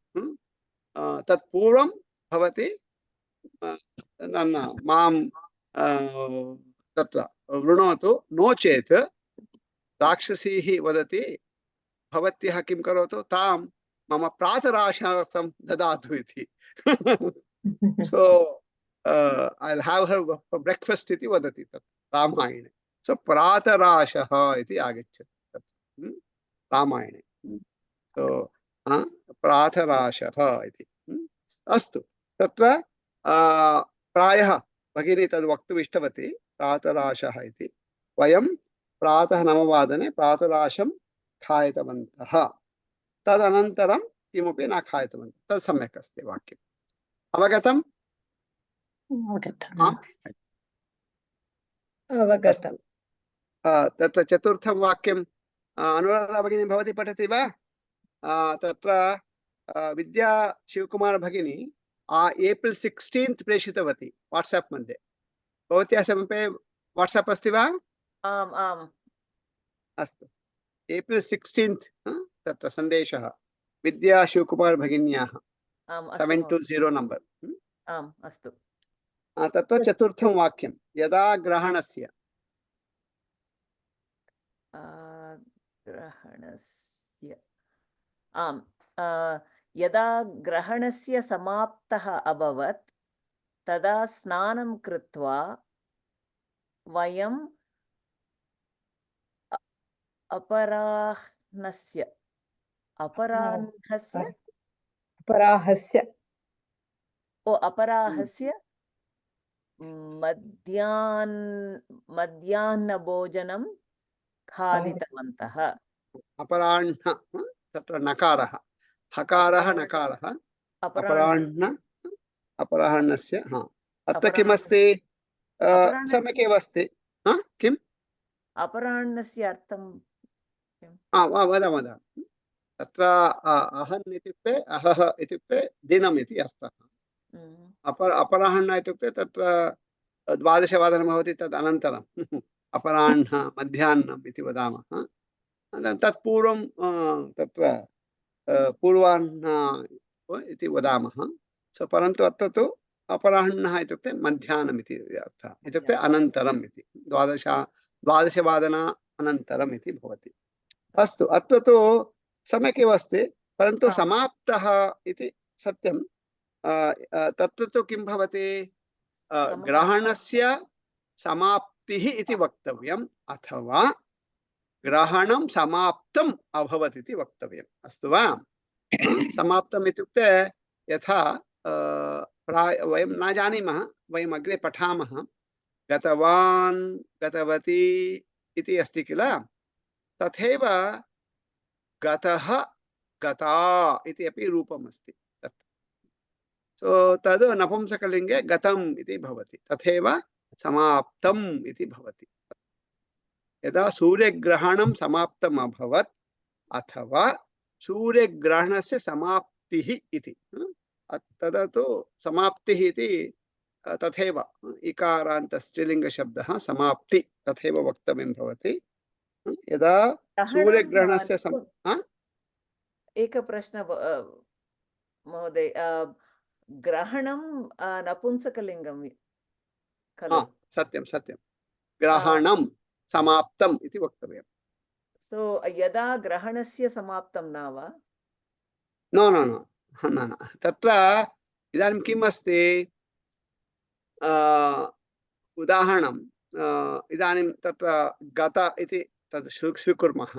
तत्पूर्वं भवति मां तत्र वृणोतु, नो चेत् राक्षसीः वदति भवत्यः किं करोतु, तां मम प्रातराशार्थं ददातु इति। सो I'll have her for breakfast इति वदति तत् रामायणे। सो प्रातराशः इति आगच्छति तत् रामायणे। सो प्रातराशः इति। अस्तु, तत्र प्रायः भगिनी तद् वक्तुम् इष्टवती, प्रातराशः इति। वयं प्रातः 9 प्रातराशं खायितवन्तः, तदनन्तरं किमपि न खायितवन्तः। तत् सम्यक् अस्ति वाक्यम्। अवगतम्? अवगतम्। तत्र चतुर्थं वाक्यम् अनुराधा भगिनी भवती पठति वा? तत्र विद्या शिवकुमार भगिनी April 16th प्रेषितवती वाट्साप् मध्ये। भवत्याः समीपे वाट्साप् अस्ति वा? आम् आम्। अस्तु, April 16th तत्र सन्देशः विद्या शिवकुमार भगिन्याः 720 नम्बर्। आम् अस्तु। तत्र चतुर्थं वाक्यं, यदा ग्रहणस्य आम् यदा ग्रहणस्य समाप्तः अभवत् तदा स्नानं कृत्वा वयं अपराह्नस्य मध्याह्नभोजनं खादितवन्तः। अपराह्न तत्र नकारः, हकारः नकारः, अपराह्नस्य। अत्र किमस्ति? सम्यक् एव अस्ति। किम् अपराह्नस्य अर्थं वद। तत्र अहन् इत्युक्ते अहः इत्युक्ते दिनम् इति अर्थः। अपराह्न इत्युक्ते तत्र 12 भवति, तद् अनन्तरम् अपराह्न मध्याह्नम् इति वदामः। तत्पूर्वं तत्र पूर्वाह्न इति वदामः। परन्तु अत्र तु अपराह्नः इत्युक्ते मध्याह्नम् इति अर्थः, इत्युक्ते अनन्तरम् इति, 12 अनन्तरम् इति भवति। अस्तु, अत्र तु सम्यक् एव अस्ति, परन्तु समाप्तः इति सत्यं। तत्र तु किं भवति, ग्रहणस्य समाप्तिः इति वक्तव्यम्, अथवा ग्रहणं समाप्तम् अभवत् इति वक्तव्यम्। अस्तु वा? समाप्तम् इत्युक्ते यथा वयं न जानीमः, वयम् अग्रे पठामः, गतवान् गतवती इति अस्ति किल, तथैव गतः गता इति अपि रूपम् अस्ति। तद् नपुंसकलिङ्गे गतम् इति भवति, तथैव समाप्तम् इति भवति। यदा सूर्यग्रहणं समाप्तम् अभवत् अथवा सूर्यग्रहणस्य समाप्तिः इति, तदा तु समाप्तिः इति तथैव इकारान्त स्त्रीलिङ्गशब्दः समाप्ति तथैव वक्तव्यं भवति। यदा ग्रहणं, सूर्यग्रहणस्य एकः प्रश्नः महोदय, ग्रहणं नपुंसकलिङ्गं खलु? सत्यं सत्यं, ग्रहणं समाप्तम् इति वक्तव्यं। सो यदा ग्रहणस्य समाप्तं न वा? न न न न न, तत्र इदानीं किम् अस्ति, उदाहरणं इदानीं तत्र गत इति तद् स्वीकुर्मः।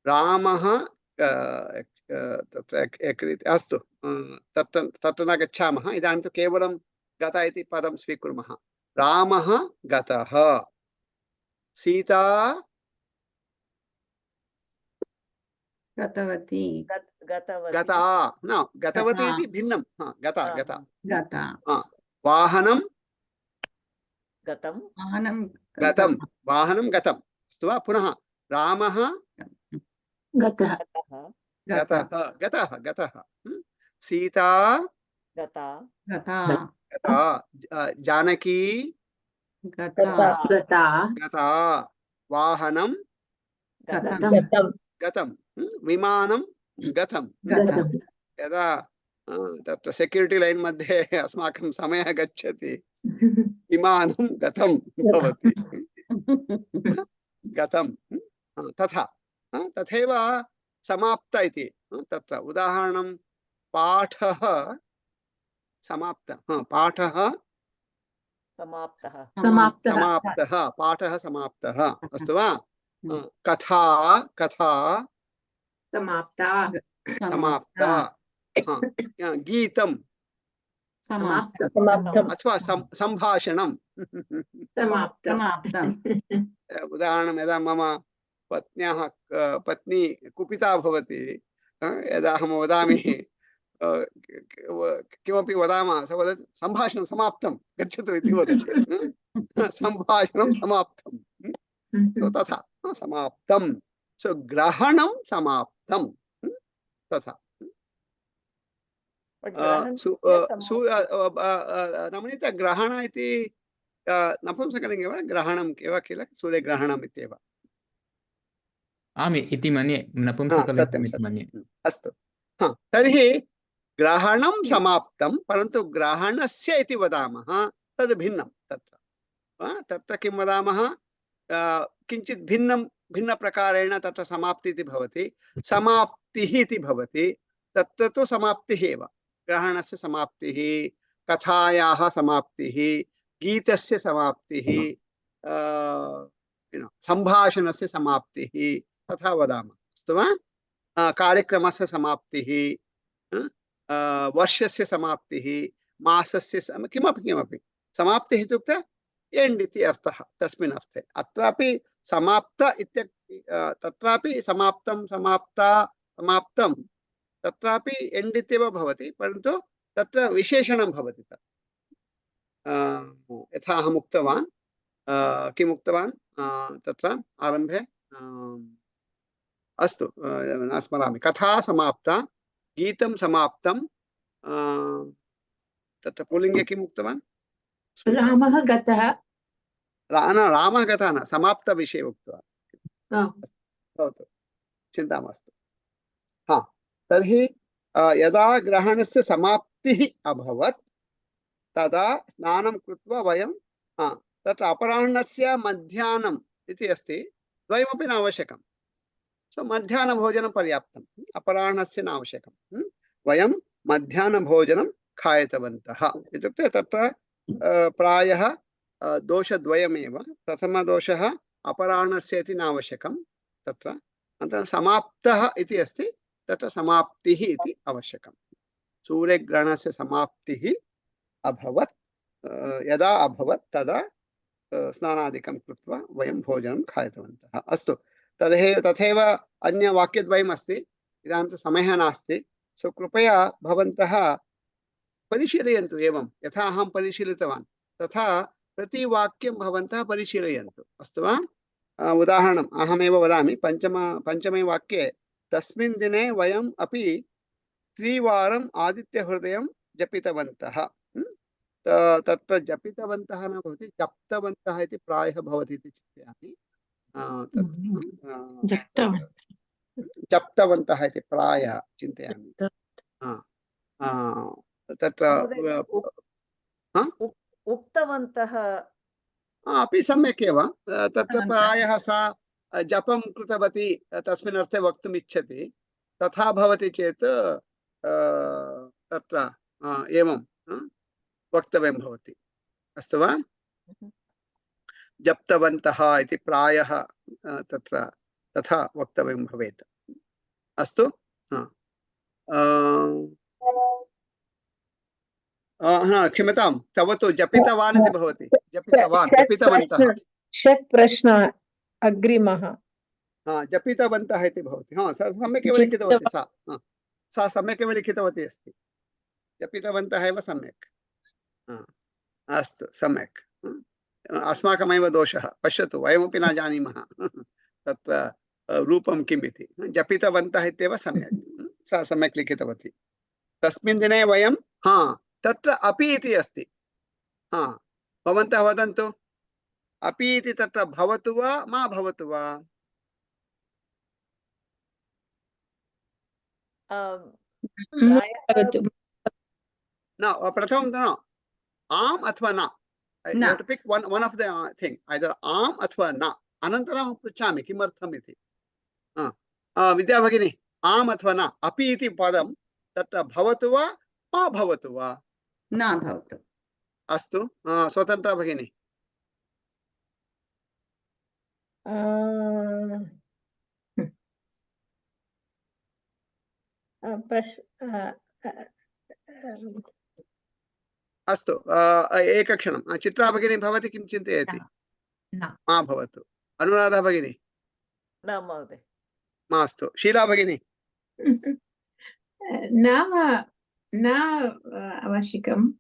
रामः तत्र अस्तु, तत्र न गच्छामः, इदानीं तु केवलं गत इति पदं स्वीकुर्मः। रामः गतः, सीता गतवती गता, न गतवती इति भिन्नं, गता गता। गता वाहनं गतं, गतं, वाहनं गतम्, अस्तु वा? पुनः रामः गतः गतः गतः गतः, सीता गता, गता, जानकी गता गता, वाहनं गतं गतं, विमानं गतं। यदा तत्र सेक्यूरिटी लैन् मध्ये अस्माकं समयः गच्छति, विमानं गतं भवति, गतं, तथा तथैव समाप्त इति, तत्र उदाहरणं पाठः समाप्तः, पाठः समाप्तः, पाठः समाप्तः, अस्तु वा? कथा समाप्ता, गीतं अथवा सम्भाषणं उदाहरणं, यदा मम पत्न्याः पत्नी कुपिता भवति, यदा अहं वदामि किमपि वदामः, स वदति सम्भाषणं समाप्तं, गच्छतु इति वदति, सम्भाषणं समाप्तं, तथा समाप्तं, सो ग्रहणं समाप्तं, तथा। नवनीता, ग्रहण इति नपुंसकलिङ्गे वा ग्रहणम् एव किल? सूर्यग्रहणम् इत्येव। आम् इति मन्ये, नपुंसकलिङ्गम् इति मन्ये। अस्तु, तर्हि ग्रहणं समाप्तं, परन्तु ग्रहणस्य इति वदामः, तद् भिन्नं। तत्र किं वदामः, किञ्चित् भिन्नप्रकारेण तत्र समाप्तिः इति भवति, समाप्तिः इति भवति। तत्र तु समाप्तिः एव, ग्रहणस्य समाप्तिः, कथायाः समाप्तिः, गीतस्य समाप्तिः, सम्भाषणस्य समाप्तिः, तथा वदामः, अस्तु वा? कार्यक्रमस्य समाप्तिः, वर्षस्य समाप्तिः, मासस्य किमपि समाप्तिः इत्युक्ते एण्ड् इति अर्थः, तस्मिन् अर्थे। अत्रापि समाप्त तत्रापि समाप्तं समाप्ता समाप्तं, तत्रापि एण्ड् इत्येव भवति, परन्तु तत्र विशेषणं भवति। यथा अहम् उक्तवान्, किम् उक्तवान् तत्र आरम्भे, अस्तु न स्मरामि, कथा समाप्ता, गीतं समाप्तं, तत्र पुल्लिङ्गे किम् उक्तवान्? रामः गतः, रामः गतः न, समाप्तविषये उक्तवान्। भवतु, चिन्ता मास्तु। तर्हि यदा ग्रहणस्य समाप्तिः अभवत्, तदा स्नानं कृत्वा वयं तत्र अपराह्नस्य मध्याह्नम् इति अस्ति, द्वयमपि न आवश्यकं। सो मध्याह्नभोजनं पर्याप्तम्, अपराह्नस्य न आवश्यकं। वयं मध्याह्नभोजनं खायितवन्तः इत्युक्ते तत्र प्रायः दोषद्वयमेव। प्रथमदोषः अपराह्नस्य इति न आवश्यकं तत्र, अनन्तरं समाप्तः इति अस्ति, तत्र समाप्तिः इति आवश्यकं। सूर्यग्रहणस्य समाप्तिः अभवत्, यदा अभवत् तदा स्नानादिकं कृत्वा वयं भोजनं खादितवन्तः। अस्तु, तथैव अन्यवाक्यद्वयम् अस्ति, इदानीं तु समयः नास्ति, सो कृपया भवन्तः परिशीलयन्तु, एवं यथा अहं परिशीलितवान् तथा प्रतिवाक्यं भवन्तः परिशीलयन्तु, अस्तु वा? उदाहरणम् अहमेव वदामि, पञ्चमे वाक्ये, तस्मिन् दिने वयम् अपि 3 वारम् आदित्यहृदयं जपितवन्तः। तत्र जपितवन्तः न भवति, जप्तवन्तः इति प्रायः भवति इति चिन्तयामि। जप्तवन्तः इति प्रायः चिन्तयामि। तत्र उक्तवन्तः अपि सम्यक् एव। तत्र प्रायः सा जपं कृतवती तस्मिन् अर्थे वक्तुम् इच्छति। तथा भवति चेत् तत्र एवं वक्तव्यं भवति। अस्तु वा? जप्तवन्तः इति प्रायः तत्र तथा वक्तव्यं भवेत्। अस्तु। क्षम्यतां, तव तु जपितवान् इति भवति। जपितवान्, जपितवन्तः। षट् प्रश्न अग्रिमः। जपितवन्तः इति भवति। सम्यक् एव लिखितवती सा सम्यक् एव लिखितवती अस्ति। जपितवन्तः एव सम्यक्। अस्तु, सम्यक्। अस्माकमेव दोषः। पश्यतु, वयमपि न जानीमः तत्र रूपं किम् इति। जपितवन्तः इत्येव सम्यक्। सा सम्यक् लिखितवती। तस्मिन् दिने वयं तत्र अपि इति अस्ति। भवन्तः वदन्तु, अपि इति तत्र भवतु वा मा भवतु वा? न, प्रथमं न, आम् अथवा न। You have to pick one of the thing, either आम् अथवा न। अनन्तरं पृच्छामि किमर्थम् इति। विद्या भगिनी, आम् अथवा न, अपि इति पदं तत्र भवतु वा मा भवतु वा? न भवतु। अस्तु, स्वतन्त्रा भगिनी। अस्तु, एकक्षणं। चित्रा भगिनी, भवती किं चिन्तयति? मा भवतु। अनुराधा भगिनी? न महोदय। मास्तु। शीला भगिनी? न आवश्यकं।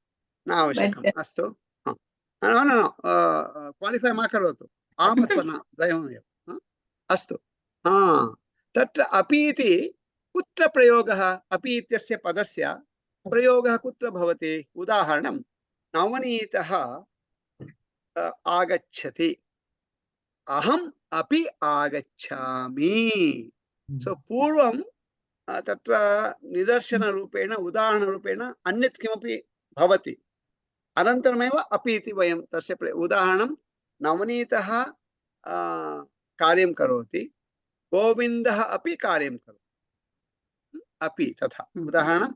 न आवश्यकम्। अस्तु, क्वालिफै मा करोतु। आम् अथवा न, द्वयमेव। अस्तु। तत्र अपि इति कुत्र प्रयोगः? अपि इत्यस्य पदस्य प्रयोगः कुत्र भवति? उदाहरणं, नवनीतः आगच्छति, अहम् अपि आगच्छामि। सो पूर्वं तत्र निदर्शनरूपेण, उदाहरणरूपेण अन्यत् किमपि भवति, अनन्तरमेव अपि इति वयं तस्य उदाहरणं, नवनीतः कार्यं करोति, गोविन्दः अपि कार्यं करोति। अपि तथा उदाहरणं।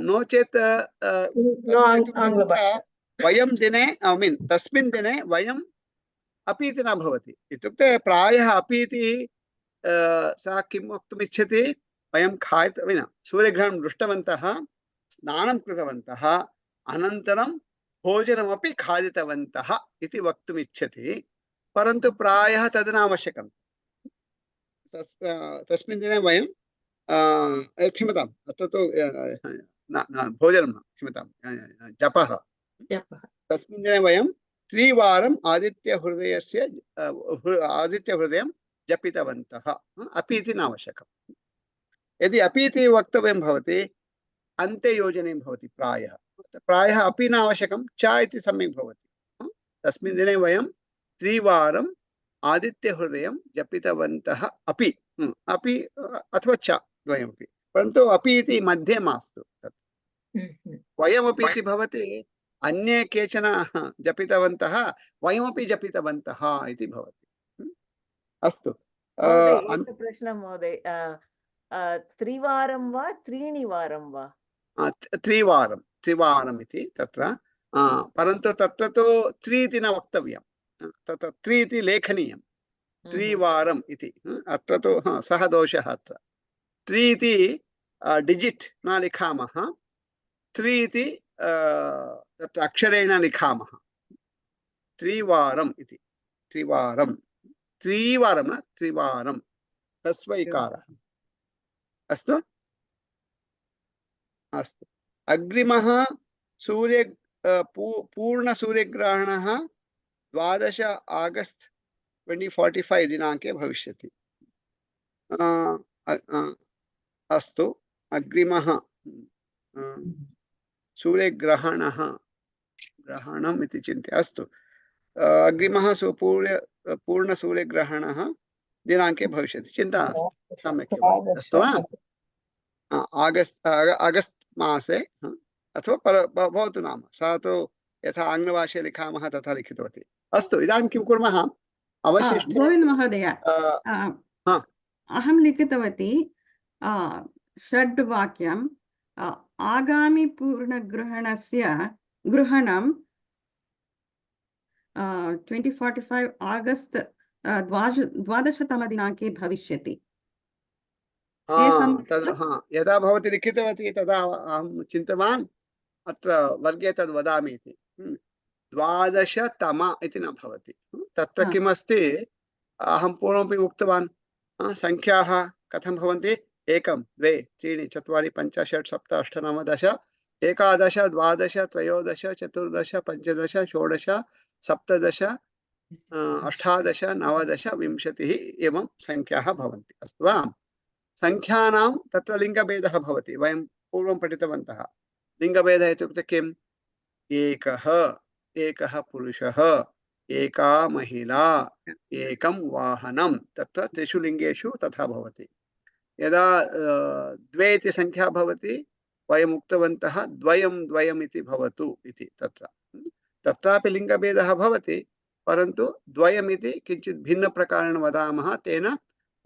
नो चेत् वयं दिने, तस्मिन् दिने वयम् अपि इति न भवति। इत्युक्ते प्रायः अपि इति सा किं वक्तुम् इच्छति? वयं सूर्यग्रहणं दृष्टवन्तः, स्नानं कृतवन्तः, अनन्तरं भोजनमपि खादितवन्तः इति वक्तुम् इच्छति। परन्तु प्रायः तद् नावश्यकं। तस्मिन् दिने वयं क्षम्यताम्, अत्र तु भोजनं न, क्षम्यतां, जपः। तस्मिन् दिने वयं 3 वारम् आदित्यहृदयं जपितवन्तः। अपि इति नावश्यकम्। यदि अपि इति वक्तव्यं भवति, अन्ते योजनीयं भवति। प्रायः अपि न आवश्यकं, च इति सम्यक् भवति। तस्मिन् दिने वयं 3 वारम् आदित्यहृदयं जपितवन्तः अपि अथवा च द्वयमपि। परन्तु अपि इति मध्ये मास्तु। वयमपि इति भवति, अन्ये केचन जपितवन्तः, वयमपि जपितवन्तः इति भवति। अस्तु। प्रश्नः महोदय, 3 वारं वा 3 वारं वा? 3 वारम् इति तत्र। परन्तु तत्र तु 3 इति न वक्तव्यं, तत्र 3 इति लेखनीयं। 3 वारम् इति अत्र तु सः दोषः। अत्र 3 इति डिजिट् न लिखामः, 3 इति तत्र अक्षरेण लिखामः। 3 वारम् इति, 3 वारं, 3 वारं न 3 वारं, ह्रस्वैकारः। अस्तु। अस्तु। अग्रिमः पूर्णसूर्यग्रहणः 12 आगस्ट् 2045 दिनाङ्के भविष्यति। अस्तु। अग्रिमः सूर्यग्रहणम् इति चिन्त्य। अस्तु। अग्रिमः पूर्णसूर्यग्रहणः दिनाङ्के भविष्यति, चिन्ता नास्ति, सम्यक् एव अस्ति, अस्तु वा? आगस्ट् मासे अथवा भवतु नाम, सा तु यथा आङ्ग्लभाषे लिखामः तथा लिखितवती। अस्तु, इदानीं किं कुर्मः? अवशिष्टे गोविन्द महोदय, अहं लिखितवती षड्वाक्यम् आगामि पूर्णग्रहणस्य ग्रहणं 2045 आगस्ट् 12तमदिनाङ्के भविष्यति। यदा भवती लिखितवती तदा अहं चिन्तितवान् अत्र वर्गे तद् वदामि इति। 12तम इति न भवति, तत्र किमस्ति अहं पूर्वमपि उक्तवान्, संख्याः कथं भवन्ति? 1 2 3 4 5 6 7 8 9 10 11 12 13 14 15 16 17 18 19 20 एवं संख्याः भवन्ति, अस्तु वा? संख्यानां तत्र लिङ्गभेदः भवति, वयं पूर्वं पठितवन्तः। लिङ्गभेदः इत्युक्ते किम्? एकः पुरुषः, एका महिला, एकं वाहनं, तत्र त्रिषु लिङ्गेषु तथा भवति। यदा 2 इति संख्या भवति, वयम् उक्तवन्तः द्वयम् इति भवतु इति। तत्रापि लिङ्गभेदः भवति, परन्तु द्वयम् इति किञ्चित् भिन्नप्रकारेण वदामः, तेन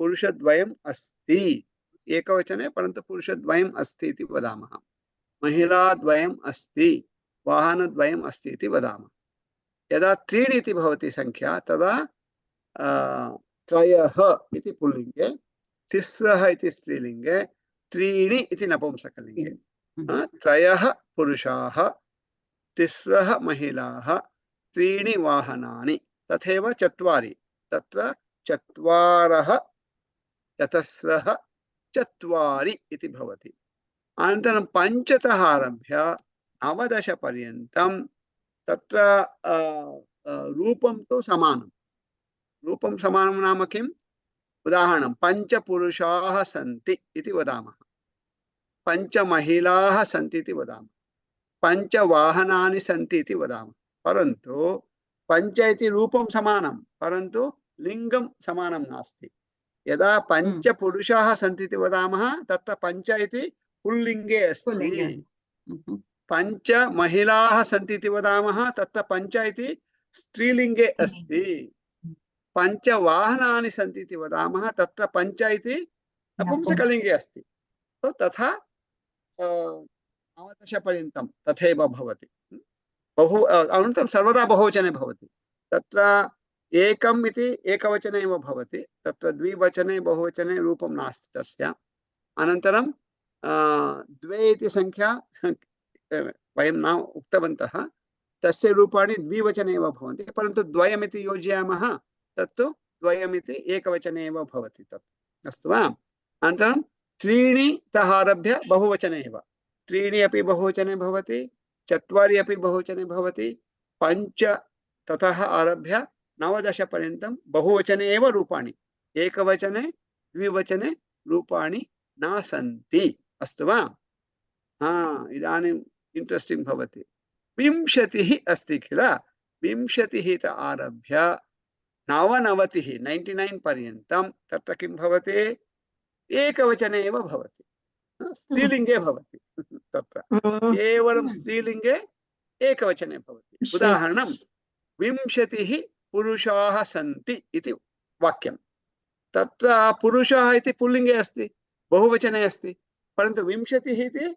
पुरुषद्वयम् अस्ति, एकवचने परन्तु पुरुषद्वयम् अस्ति इति वदामः। महिलाद्वयम् अस्ति, वाहनद्वयम् अस्ति इति वदामः। यदा 3 इति भवति संख्या, तदा 3 इति पुल्लिङ्गे, 3 इति स्त्रीलिङ्गे, 3 इति नपुंसकलिङ्गे। 3 पुरुषाः, 3 महिलाः, 3 वाहनानि, तथैव 4, तत्र 4 चतस्रः 4 इति भवति। अनन्तरं 5तः आरभ्य 19 पर्यन्तं तत्र रूपं तु समानं। रूपं समानं नाम किम्? उदाहरणं 5 पुरुषाः सन्ति इति वदामः, 5 महिलाः सन्ति इति वदामः, 5 वाहनानि सन्ति इति वदामः। परन्तु 5 इति रूपं समानं, परन्तु लिङ्गं समानं नास्ति। यदा 5 पुरुषाः सन्ति इति वदामः, तत्र 5 इति पुल्लिङ्गे अस्ति। 5 महिलाः सन्ति इति वदामः, तत्र 5 इति स्त्रीलिङ्गे अस्ति। 5 वाहनानि सन्ति इति वदामः, तत्र 5 इति नपुंसकलिङ्गे अस्ति। तथा 19 पर्यन्तं तथैव भवति। अनन्तरं सर्वदा बहुवचने भवति। तत्र एकम् इति एकवचने एव भवति, तत्र द्विवचने बहुवचने रूपं नास्ति तस्य। अनन्तरं 2 इति संख्या वयं न उक्तवन्तः, तस्य रूपाणि द्विवचने एव भवन्ति, परन्तु 2 इति योजयामः, तत्तु 2 इति एकवचने एव भवति तत्, अस्तु वा? अनन्तरं 3 तः आरभ्य बहुवचने एव, 3 अपि बहुवचने भवति, 4 अपि बहुवचने भवति, 5 ततः आरभ्य 19 पर्यन्तं बहुवचने एव रूपाणि, एकवचने द्विवचने रूपाणि न सन्ति, अस्तु वा? इदानीम् इंट्रेस्टिंग भवति। 20 अस्ति किल, 20 आरभ्य 99 99 पर्यन्तं तत्र किं भवति? एकवचने एव भवति, स्त्रीलिङ्गे भवति। तत्र केवलं स्त्रीलिङ्गे एकवचने भवति। उदाहरणं 20 पुरुषाः सन्ति इति वाक्यं, तत्र पुरुषाः इति पुल्लिङ्गे अस्ति, बहुवचने अस्ति, परन्तु 20 इति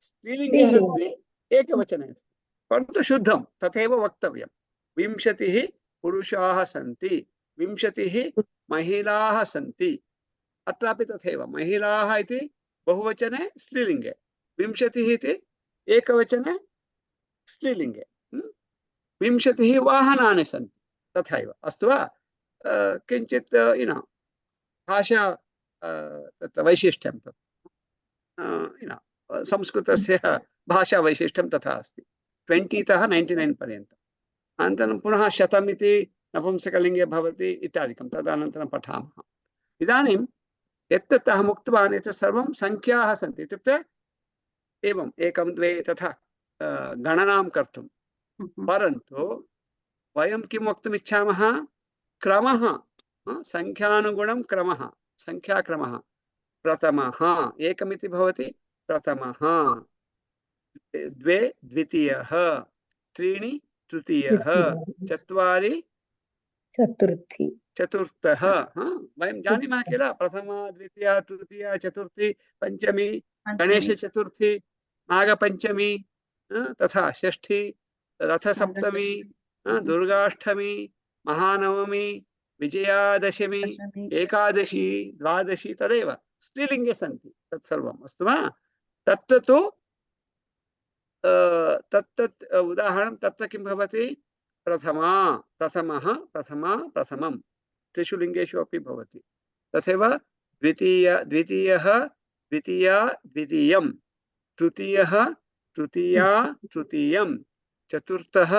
स्त्रीलिङ्गे अस्ति, एकवचने अस्ति, परन्तु शुद्धं तथैव वक्तव्यं। 20 पुरुषाः सन्ति, 20 महिलाः सन्ति, अत्रापि तथैव महिलाः इति बहुवचने स्त्रीलिङ्गे, 20 इति एकवचने स्त्रीलिङ्गे, 20 वाहनानि सन्ति, तथैव, अस्तु वा? किञ्चित् भाषा तत्र वैशिष्ट्यं तत् संस्कृतस्य भाषा वैशिष्ट्यं तथा अस्ति। 20 तः 99 पर्यन्तम्। अनन्तरं पुनः 100 इति नपुंसकलिङ्गे भवति इत्यादिकं, तदनन्तरं पठामः। इदानीं यत् अहम् उक्तवान्, एतत् सर्वं संख्याः सन्ति, इत्युक्ते एवम् 1 2 तथा गणनां कर्तुं, परन्तु वयं किं वक्तुम् इच्छामः? क्रमः, संख्यानुगुणं क्रमः, संख्याक्रमः। प्रथमः एकमिति भवति, प्रथमः, द्वे द्वितीयः, त्रीणि तृतीयः, चत्वारि चतुर्थी, चतुर्थः। वयं जानीमः किल, प्रथमा द्वितीया तृतीया चतुर्थी पंचमी, गणेश चतुर्थी, नागपंचमी, तथा षष्ठी, रथसप्तमी, दुर्गाष्टमी, महानवमी, विजयादशमी, एकादशी, द्वादशी, तदेव स्त्रीलिंगे सन्ति तत्सर्वम्। अस्तु वा? तत्र तु तत्तत् उदाहरणं तत्र किं भवति? प्रथमा, प्रथमः, प्रथमा, प्रथमं त्रिषु लिङ्गेषु अपि भवति। तथैव द्वितीय, द्वितीयः, द्वितीया, द्वितीयं, तृतीयः, तृतीया, तृतीयं, चतुर्थः,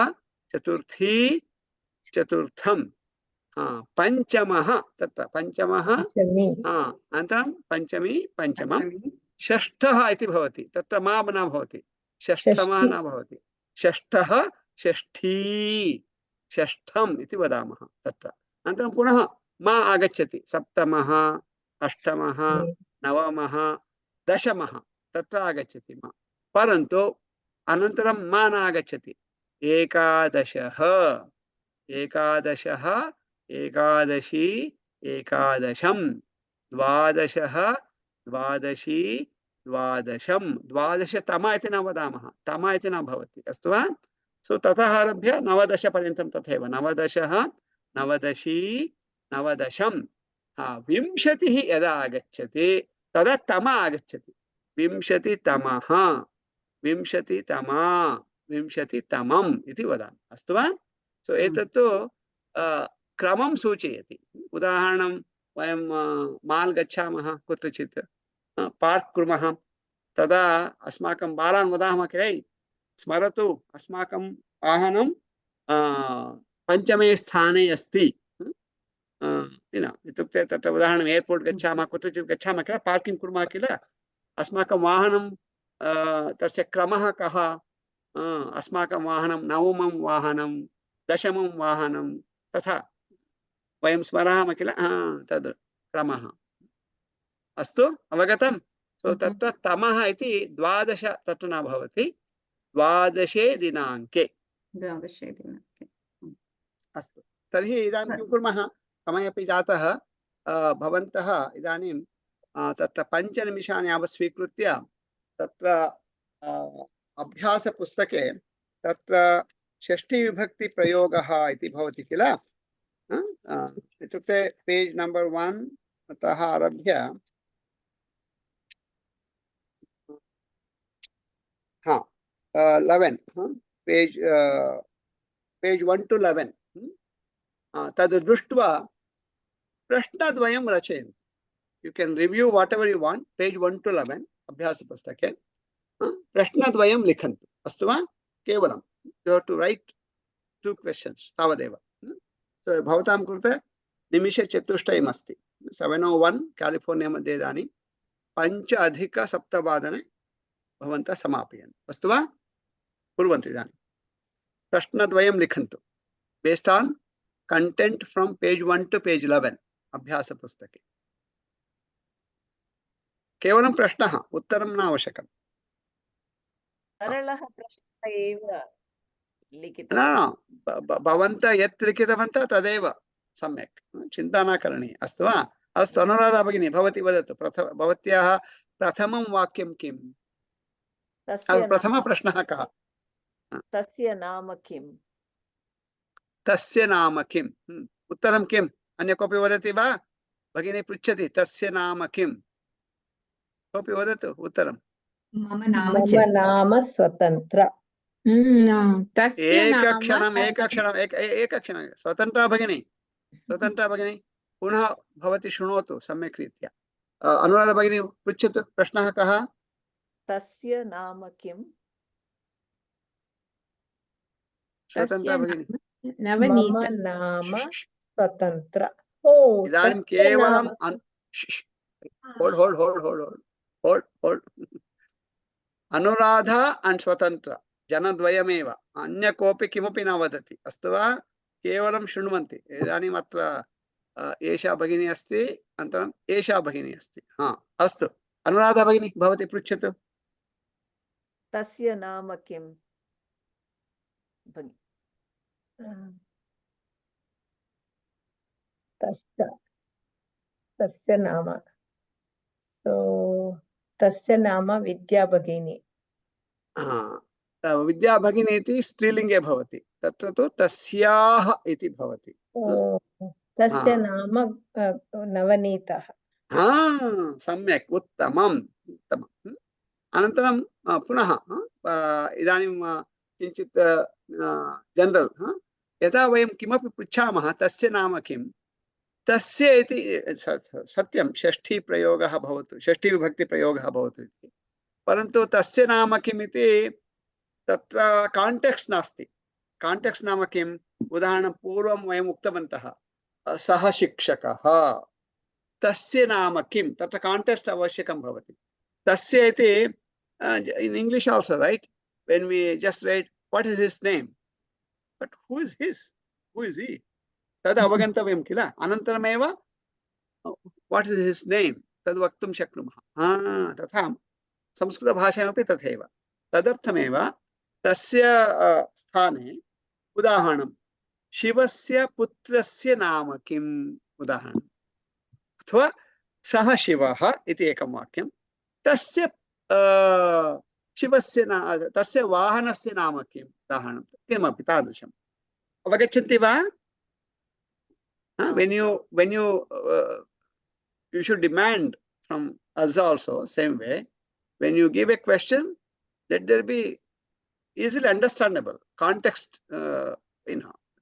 चतुर्थी, चतुर्थं, पंचमः, तत्र पंचमः, अनन्तरं पंचमी, पंचमं, षष्ठः इति भवति, तत्र मा न भवति, षष्ठमा न भवति, षष्ठः, षष्ठी, षष्ठम् इति वदामः तत्र। अनन्तरं पुनः मा आगच्छति, सप्तमः, अष्टमः, नवमः, दशमः, तत्र आगच्छति मा। परन्तु अनन्तरं मा न आगच्छति, एकादशः, एकादशः, एकादशी, एकादशं, द्वादशः, द्वादशी, द्वादशं, द्वादशतम इति न वदामः, तम इति न भवति। अस्तु वा? सो ततः आरभ्य नवदश पर्यन्तं तथैव, नवदशः, नवदशी, नवदशं, विंशतिः यदा आगच्छति तदा तम आगच्छति, विंशतितमः, विंशतितमा, विंशतितमम् इति वदामि। अस्तु वा? सो एतत्तु क्रमं सूचयति। उदाहरणं, वयं माल् गच्छामः, कुत्रचित् पार्क् कुर्मः, तदा अस्माकं बालान् वदामः किल, स्मरतु अस्माकं वाहनं पञ्चमे स्थाने अस्ति। इत्युक्ते तत्र उदाहरणं एर्पोर्ट् गच्छामः, कुत्रचित् गच्छामः किल, पार्किङ्ग् कुर्मः किल, अस्माकं वाहनं तस्य क्रमः कः, अस्माकं वाहनं नवमं वाहनं, दशमं वाहनं, तथा वयं स्मरामः किल, तद् क्रमः। अस्तु, अवगतं? सो तत्र तमः इति द्वादश तत्र न भवति, द्वादशे दिनाङ्के। अस्तु, तर्हि इदानीं किं कुर्मः, समयः अपि जातः, भवन्तः इदानीं तत्र 5 निमिषान् यावत् स्वीकृत्य तत्र अभ्यासपुस्तके तत्र षष्ठीविभक्तिप्रयोगः इति भवति किल, इत्युक्ते पेज् नम्बर् 1 तः आरभ्य 11, पेज् 1 to 11, तद् दृष्ट्वा प्रश्नद्वयं रचयन्तु। यू कैन रिव्यू वाट ever you want, page 1 to 11 अभ्यासपुस्तके प्रश्नद्वयं लिखन्तु। अस्तु वा? केवलं you have two right 2 questions तावदेव। सो भवतां कृते निमिषचतुष्टयम् अस्ति, 7:01 कैलिफोर्निया मध्ये इदानीं 5:07 भवन्तः समापयन्तु। अस्तु वा? कुर्वन्तु। इदानीं प्रश्नद्वयं लिखन्तु based on content from page 1 to page 11 अभ्यासपुस्तके। केवलं प्रश्नः, उत्तरं न आवश्यकं। सरलः प्रश्नः एव लिखितः। न, भवन्तः यत् लिखितवन्तः तदेव सम्यक्, चिन्ता न करणीया। अस्तु वा? अस्तु, अनुराधा भगिनी भवती वदतु, भवत्याः प्रथमं वाक्यं किम्? प्रथमप्रश्नः कः? तस्य नाम किम्? तस्य नाम किम्? उत्तरं किम्? अन्य कोऽपि वदति वा? भगिनी पृच्छति, तस्य नाम किम्? कोऽपि वदतु उत्तरं। मम नाम स्वतन्त्र। एकक्षणं स्वतन्त्रा भगिनी, स्वतन्त्रा भगिनी, पुनः भवती शृणोतु सम्यक् रीत्या। अनुराधा भगिनी पृच्छतु, प्रश्नः कः? तस्य नाम किम्? स्वतन्त्रा भगिनी। मम नाम स्वतन्त्र। इदानीं केवलं होल्ड अनुराधा अंड स्वतन्त्र जनद्वयमेव, अन्य कोऽपि किमपि न वदति। अस्तु वा? केवलं शृण्वन्ति। इदानीम् अत्र एषा भगिनी अस्ति, अनन्तरम् एषा भगिनी अस्ति। हा, अस्तु, अनुराधा भगिनी भवती पृच्छतु। तस्य नाम किम्? भगिनी तस्य नाम तस्य नाम विद्या भगिनी। विद्या भगिनी इति स्त्रीलिङ्गे भवति, तत्र तु तस्याः इति भवति। तस्य नाम नवनीतः। सम्यक्, उत्तमम् उत्तमम्। अनन्तरं पुनः इदानीं किञ्चित् जनरल्, यदा वयं किमपि पृच्छामः तस्य नाम किं, तस्य इति सत्यं षष्ठीप्रयोगः भवतु, षष्ठीविभक्तिप्रयोगः भवतु इति, परन्तु तस्य नाम किम् इति तत्र काण्टेक्स्ट् नास्ति। काण्टेक्स्ट् नाम किम्? उदाहरणं पूर्वं वयम् उक्तवन्तः सः शिक्षकः, तस्य नाम किं, तत्र काण्टेक्स्ट् आवश्यकं भवति। तस्य इति in English also, right? When we just write what is his name, but who is his, who is he, तद् अवगन्तव्यं किल। अनन्तरमेव what is his name तद् वक्तुं शक्नुमः। तथा संस्कृतभाषायामपि तथैव। तदर्थमेव तस्य स्थाने उदाहरणं शिवस्य पुत्रस्य नाम किम् उदाहरणम्, अथवा सः शिवः इति एकं वाक्यं, तस्य शिवस्य तस्य वाहनस्य नाम किम् उदाहरणं, किमपि तादृशम् अवगच्छन्ति वा? When you should demand from us also same way. When you give a question, let there be easily understandable context,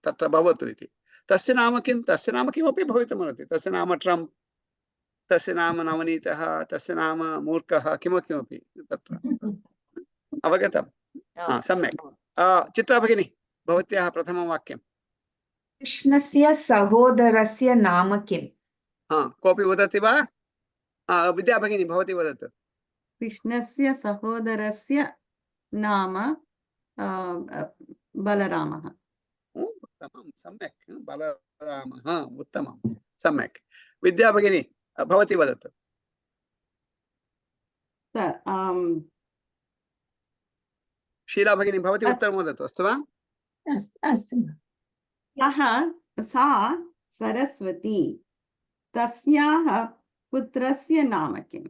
तत्र भवतु इति। तस्य नाम किं, तस्य नाम किमपि भवितुमर्हति। तस्य नाम ट्रम्प्, तस्य नाम नवनीतः, तस्य नाम मूर्खः, किमपि तत्र अवगतं? सम्यक्। चित्रा भगिनी भवत्याः प्रथमं वाक्यं। कृष्णस्य सहोदरस्य नाम किम्? कोऽपि वदति वा? विद्या भगिनी भवती वदतु। कृष्णस्य सहोदरस्य नाम बलरामः। उत्तमं, सम्यक्, बलरामः, उत्तमं, सम्यक्। विद्या भगिनी भवती वदतु। शीला भगिनी भवती उत्तरं वदतु, अस्तु वा? अस्तु। सा सरस्वती, तस्याः पुत्रस्य नाम किम्?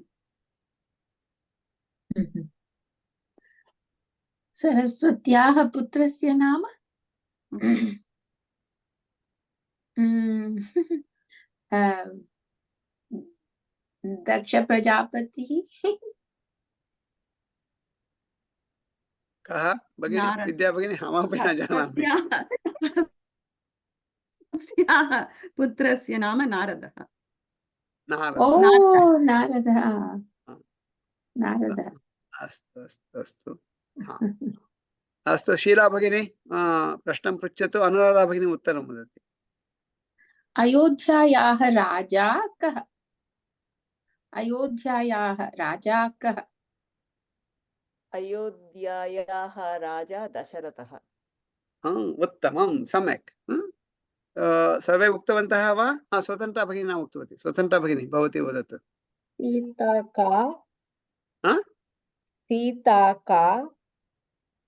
सरस्वत्याः पुत्रस्य नाम दक्ष प्रजापतिः। कः भगिनी? विद्या भगिनी अहमपि न जानामि। पुत्रस्य नाम नारदः। नारदः। अस्तु अस्तु अस्तु अस्तु। शीला भगिनी प्रश्नं पृच्छतु, अनुराधा भगिनी उत्तरं वदति। अयोध्यायाः राजा कः? अयोध्यायाः राजा कः? अयोध्यायाः राजा दशरथः। उत्तमं, सम्यक्। सर्वे उक्तवन्तः वा? स्वतन्त्रा भगिनी न उक्तवती। स्वतन्त्रा भगिनी भवती वदतु।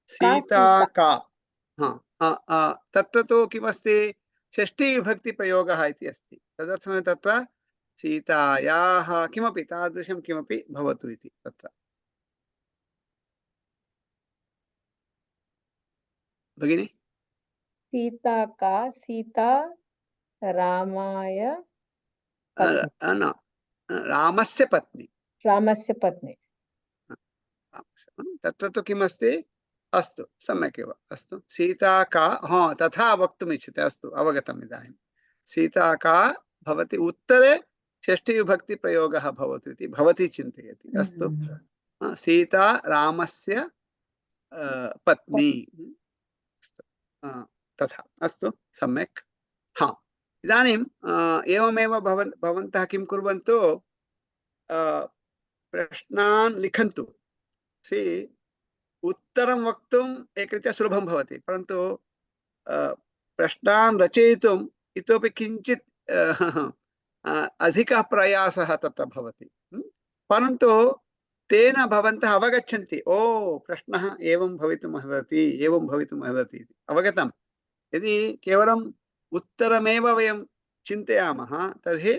सीता का। तत्र तु किमस्ति, षष्ठीविभक्तिप्रयोगः इति अस्ति। तदर्थमेव तत्र सीतायाः किमपि तादृशं किमपि भवतु इति तत्र। भगिनी? सीता का, सीता रामाय न, रामस्य पत्नी। रामस्य पत्नी। तत्र तु किमस्ति? अस्तु, सम्यक् एव, अस्तु। सीता का, तथा वक्तुम् इच्छते, अस्तु, अवगतम् इदानीं। सीता का भवति उत्तरे षष्ठीविभक्तिप्रयोगः भवतु इति भवती चिन्तयति, अस्तु। सीता रामस्य पत्नी, अस्तु, तथा, अस्तु, सम्यक्। इदानीम् एवमेव भवन्तः किं कुर्वन्तु, प्रश्नान् लिखन्तु। उत्तरं वक्तुम् एकरीत्या सुलभं भवति, परन्तु प्रश्नान् रचयितुम् इतोपि किञ्चित् अधिकः प्रयासः तत्र भवति। परन्तु तेन भवन्तः अवगच्छन्ति, ओ प्रश्नः एवं भवितुम् अर्हति, एवं भवितुम् अर्हति इति अवगतम्। यदि केवलम् उत्तरमेव वयं चिन्तयामः तर्हि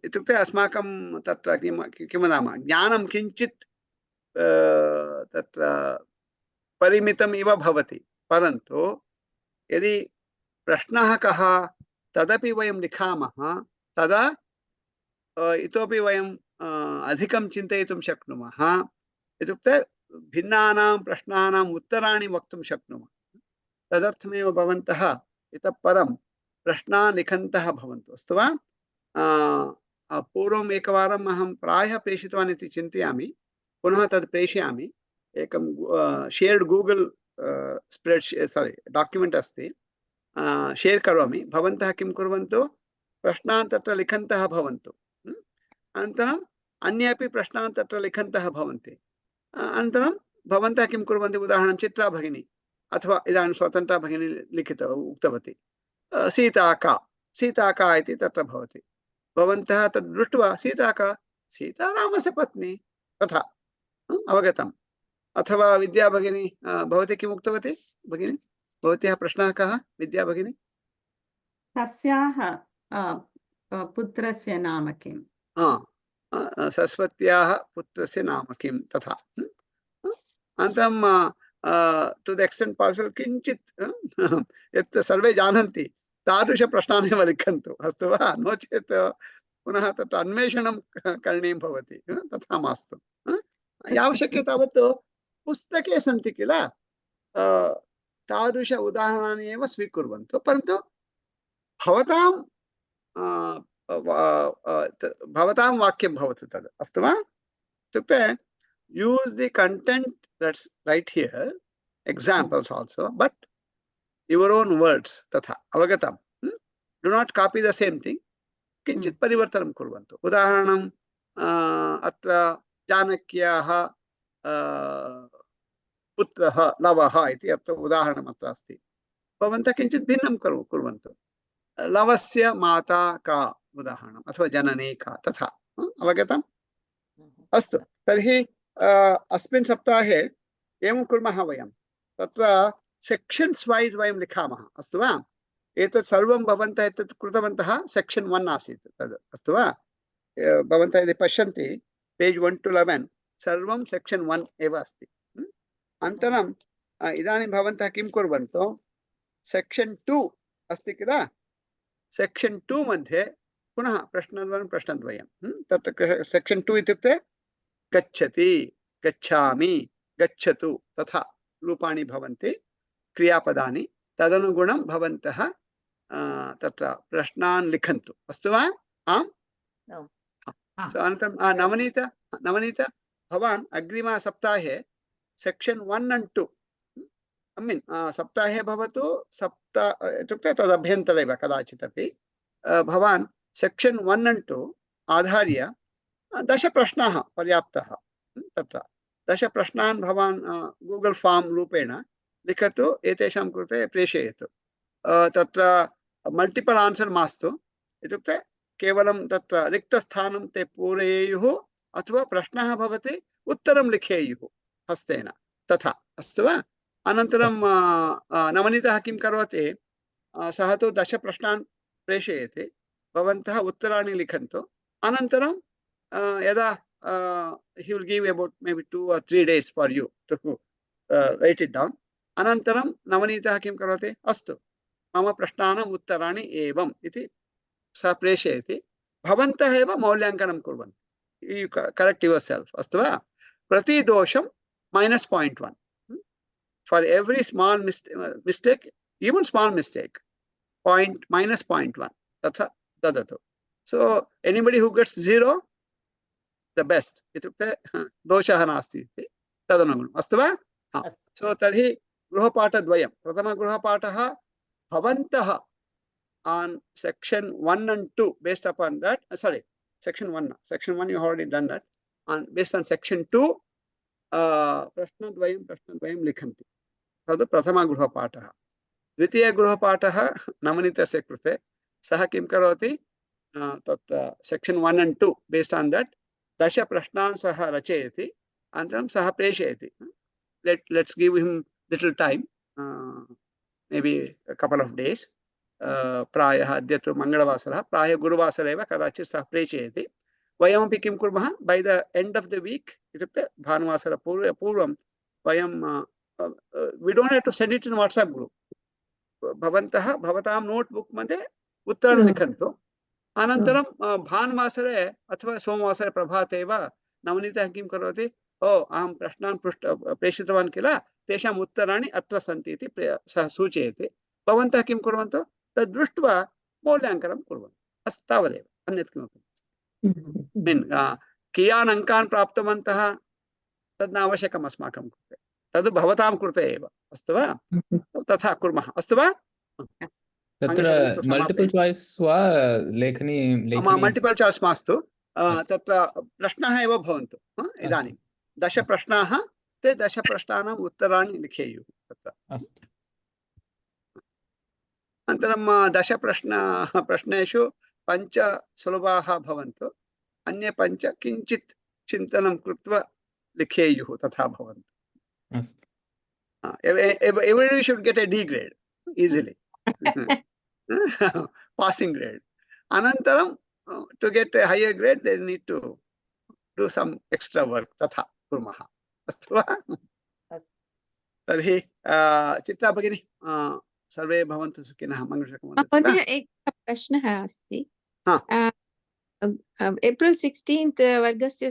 इत्युक्ते अस्माकं तत्र किं वदामः, ज्ञानं किञ्चित् तत्र परिमितम् इव भवति। परन्तु यदि प्रश्नः कः तदपि वयं लिखामः तदा इतोपि वयं अधिकं चिन्तयितुं शक्नुमः। इत्युक्ते भिन्नानां प्रश्नानाम् उत्तराणि वक्तुं शक्नुमः। तदर्थमेव भवन्तः इतः परं प्रश्नान् लिखन्तः भवन्तु, अस्तु वा? पूर्वम् एकवारम् अहं प्रायः प्रेषितवान् इति चिन्तयामि, पुनः तद् प्रेषयामि। एकं शेर्ड् गूगल् डाक्युमेण्ट् अस्ति, शेर् करोमि। भवन्तः किं कुर्वन्तु, प्रश्नान् तत्र लिखन्तः भवन्तु। अनन्तरम् अन्ये अपि प्रश्नान् तत्र लिखन्तः भवन्ति। अनन्तरं भवन्तः किं कुर्वन्ति, उदाहरणं चित्रा भगिनी अथवा इदानीं स्वतन्त्रा भगिनी उक्तवती सीता का इति तत्र भवति। भवन्तः तद् दृष्ट्वा सीता का, सीता रामस्य पत्नी, तथा अवगतम्। अथवा विद्या भगिनी, भवती किम् उक्तवती भगिनी? भवत्याः प्रश्नः कः विद्या भगिनी? तस्याः पुत्रस्य नाम किम्? सरस्वत्याः पुत्रस्य नाम किं, तथा। अनन्तरं टु द एक्स्टेण्ट् पासिबल् किञ्चित् यत् सर्वे जानन्ति तादृशप्रश्नान् एव लिखन्तु, अस्तु वा? नो चेत् पुनः तत्र अन्वेषणं करणीयं भवति, तथा मास्तु। यावशक्य तावत् पुस्तके सन्ति किल, तादृश उदाहरणानि एव स्वीकुर्वन्तु। परन्तु भवतां वाक्यं भवतु तद्, अस्तु वा? इत्युक्ते use the content that's right here, examples also, but your own words, तथा अवगतम्। Do not copy the same thing, किञ्चित् परिवर्तनं कुर्वन्तु। उदाहरणं अत्र जानक्याः पुत्रः लवः इति अत्र उदाहरणम् अत्र अस्ति। भवन्तः किञ्चित् भिन्नं कुर्वन्तु। लवस्य माता का उदाहरणम्, अथवा जननी का, तथा अवगतम्? अस्तु, तर्हि अस्मिन् सप्ताहे एवं कुर्मः वयं। तत्र सेक्षन्स् वैस् वयं लिखामः, अस्तु वा? एतत् सर्वं भवन्तः एतत् कृतवन्तः सेक्षन् 1 आसीत् तद्, अस्तु वा? भवन्तः यदि पश्यन्ति पेज् 1 to 11 सर्वं सेक्षन् 1 एव अस्ति। अनन्तरम् इदानीं भवन्तः किं कुर्वन्तु, सेक्षन् 2 अस्ति किल, सेक्षन् 2 मध्ये पुनः प्रश्नद्वयं। तत्र सेक्षन् 2 इत्युक्ते गच्छति, गच्छामि, गच्छतु, तथा रूपाणि भवन्ति, क्रियापदानि। तदनुगुणं भवन्तः तत्र प्रश्नान् लिखन्तु, अस्तु वा? आम्। अनन्तरं नवनीत भवान् अग्रिमसप्ताहे सेक्षन् 1 and 2 सप्ताहे भवतु, इत्युक्ते तदभ्यन्तरे एव कदाचित् अपि भवान् सेक्षन् 1 and 2 आधार्य 10 प्रश्नाः पर्याप्तः। तत्र 10 प्रश्नान् भवान् गूगल् फार्म् रूपेण लिखतु, एतेषां कृते प्रेषयतु। तत्र मल्टिपल् आन्सर् मास्तु, इत्युक्ते केवलं तत्र रिक्तस्थानं ते पूरयेयुः, अथवा प्रश्नः भवति उत्तरं लिखेयुः हस्तेन, तथा, अस्तु वा? अनन्तरं नवनीतः किं करोति, सः तु 10 प्रश्नान् प्रेषयति, भवन्तः उत्तराणि लिखन्तु। अनन्तरं यदा he will give about maybe 2 or 3 days for you to write it down. अनन्तरं नवनीतः किं करोति, अस्तु मम प्रश्नानाम् उत्तराणि एवम् इति सः प्रेषयति। भवन्तः एव मौल्याङ्कनं कुर्वन्तु, you correct yourself, अस्तु वा? प्रतिदोषं -0.1 for every small mistake, even small mistake, -0.1 तथा ददतु। So anybody who gets 0, the best, इत्युक्ते दोषः नास्ति इति तदनुगुणम्, अस्तु वा? सो तर्हि गृहपाठद्वयं, प्रथमगृहपाठः भवन्तः on section 1 and 2 based upon that, section 1 you have already done that, based on section 2 प्रश्नद्वयं लिखन्ति, तद् प्रथमगृहपाठः। द्वितीयगृहपाठः नवनीतस्य कृते सः किं करोति तत् section 1 and 2 based on that 10 प्रश्नान् सः रचयति अनन्तरं सः प्रेषयति। Let's give him little time maybe couple of days प्रायः अद्य तु मङ्गलवासरः प्रायः गुरुवासरे एव कदाचित् सः प्रेषयति। वयमपि किं कुर्मः by the end of the week इत्युक्ते भानुवासर पूर्वं वयं we don't have to send it in WhatsApp group. भवन्तः भवतां नोट्बुक् मध्ये उत्तरं लिखन्तु। अनन्तरं भानुवासरे अथवा सोमवासरे प्रभाते एव नवनीतः किं करोति अहं प्रश्नान् प्रेषितवान् किल तेषाम् उत्तराणि अत्र सन्ति इति सः सूचयति। भवन्तः किं कुर्वन्तु तद् दृष्ट्वा मौल्याङ्कनं कुर्वन्तु। अस्तु तावदेव अन्यत् किमपि कियान् अङ्कान् प्राप्तवन्तः तद् न आवश्यकम् अस्माकं कृते तद् भवतां कृते एव अस्तु वा तथा कुर्मः अस्तु वा। तत्र मल्टिपल् चाय्स् वा लेखनी मल्टिपल् चाय्स् मास्तु तत्र प्रश्नाः एव भवन्तु। इदानीं 10 प्रश्नाः ते 10 प्रश्नानाम् उत्तराणि लिखेयुः तत्र। अनन्तरं 10 प्रश्नेषु 5 सुलभाः भवन्तु अन्ये 5 किञ्चित् चिन्तनं कृत्वा लिखेयुः तथा भवन्तु। Everybody should get a D grade easily. Passing grade. Anantaram to get a higher grade they need to do some extra work तथा कुर्मः अस्तु वा। तर्हि चित्रा भगिनी सर्वे भवन्तु सुखिनः मङ्गलकरं। महोदय एकः प्रश्नः अस्ति। एप्रिल् 16 वर्गस्य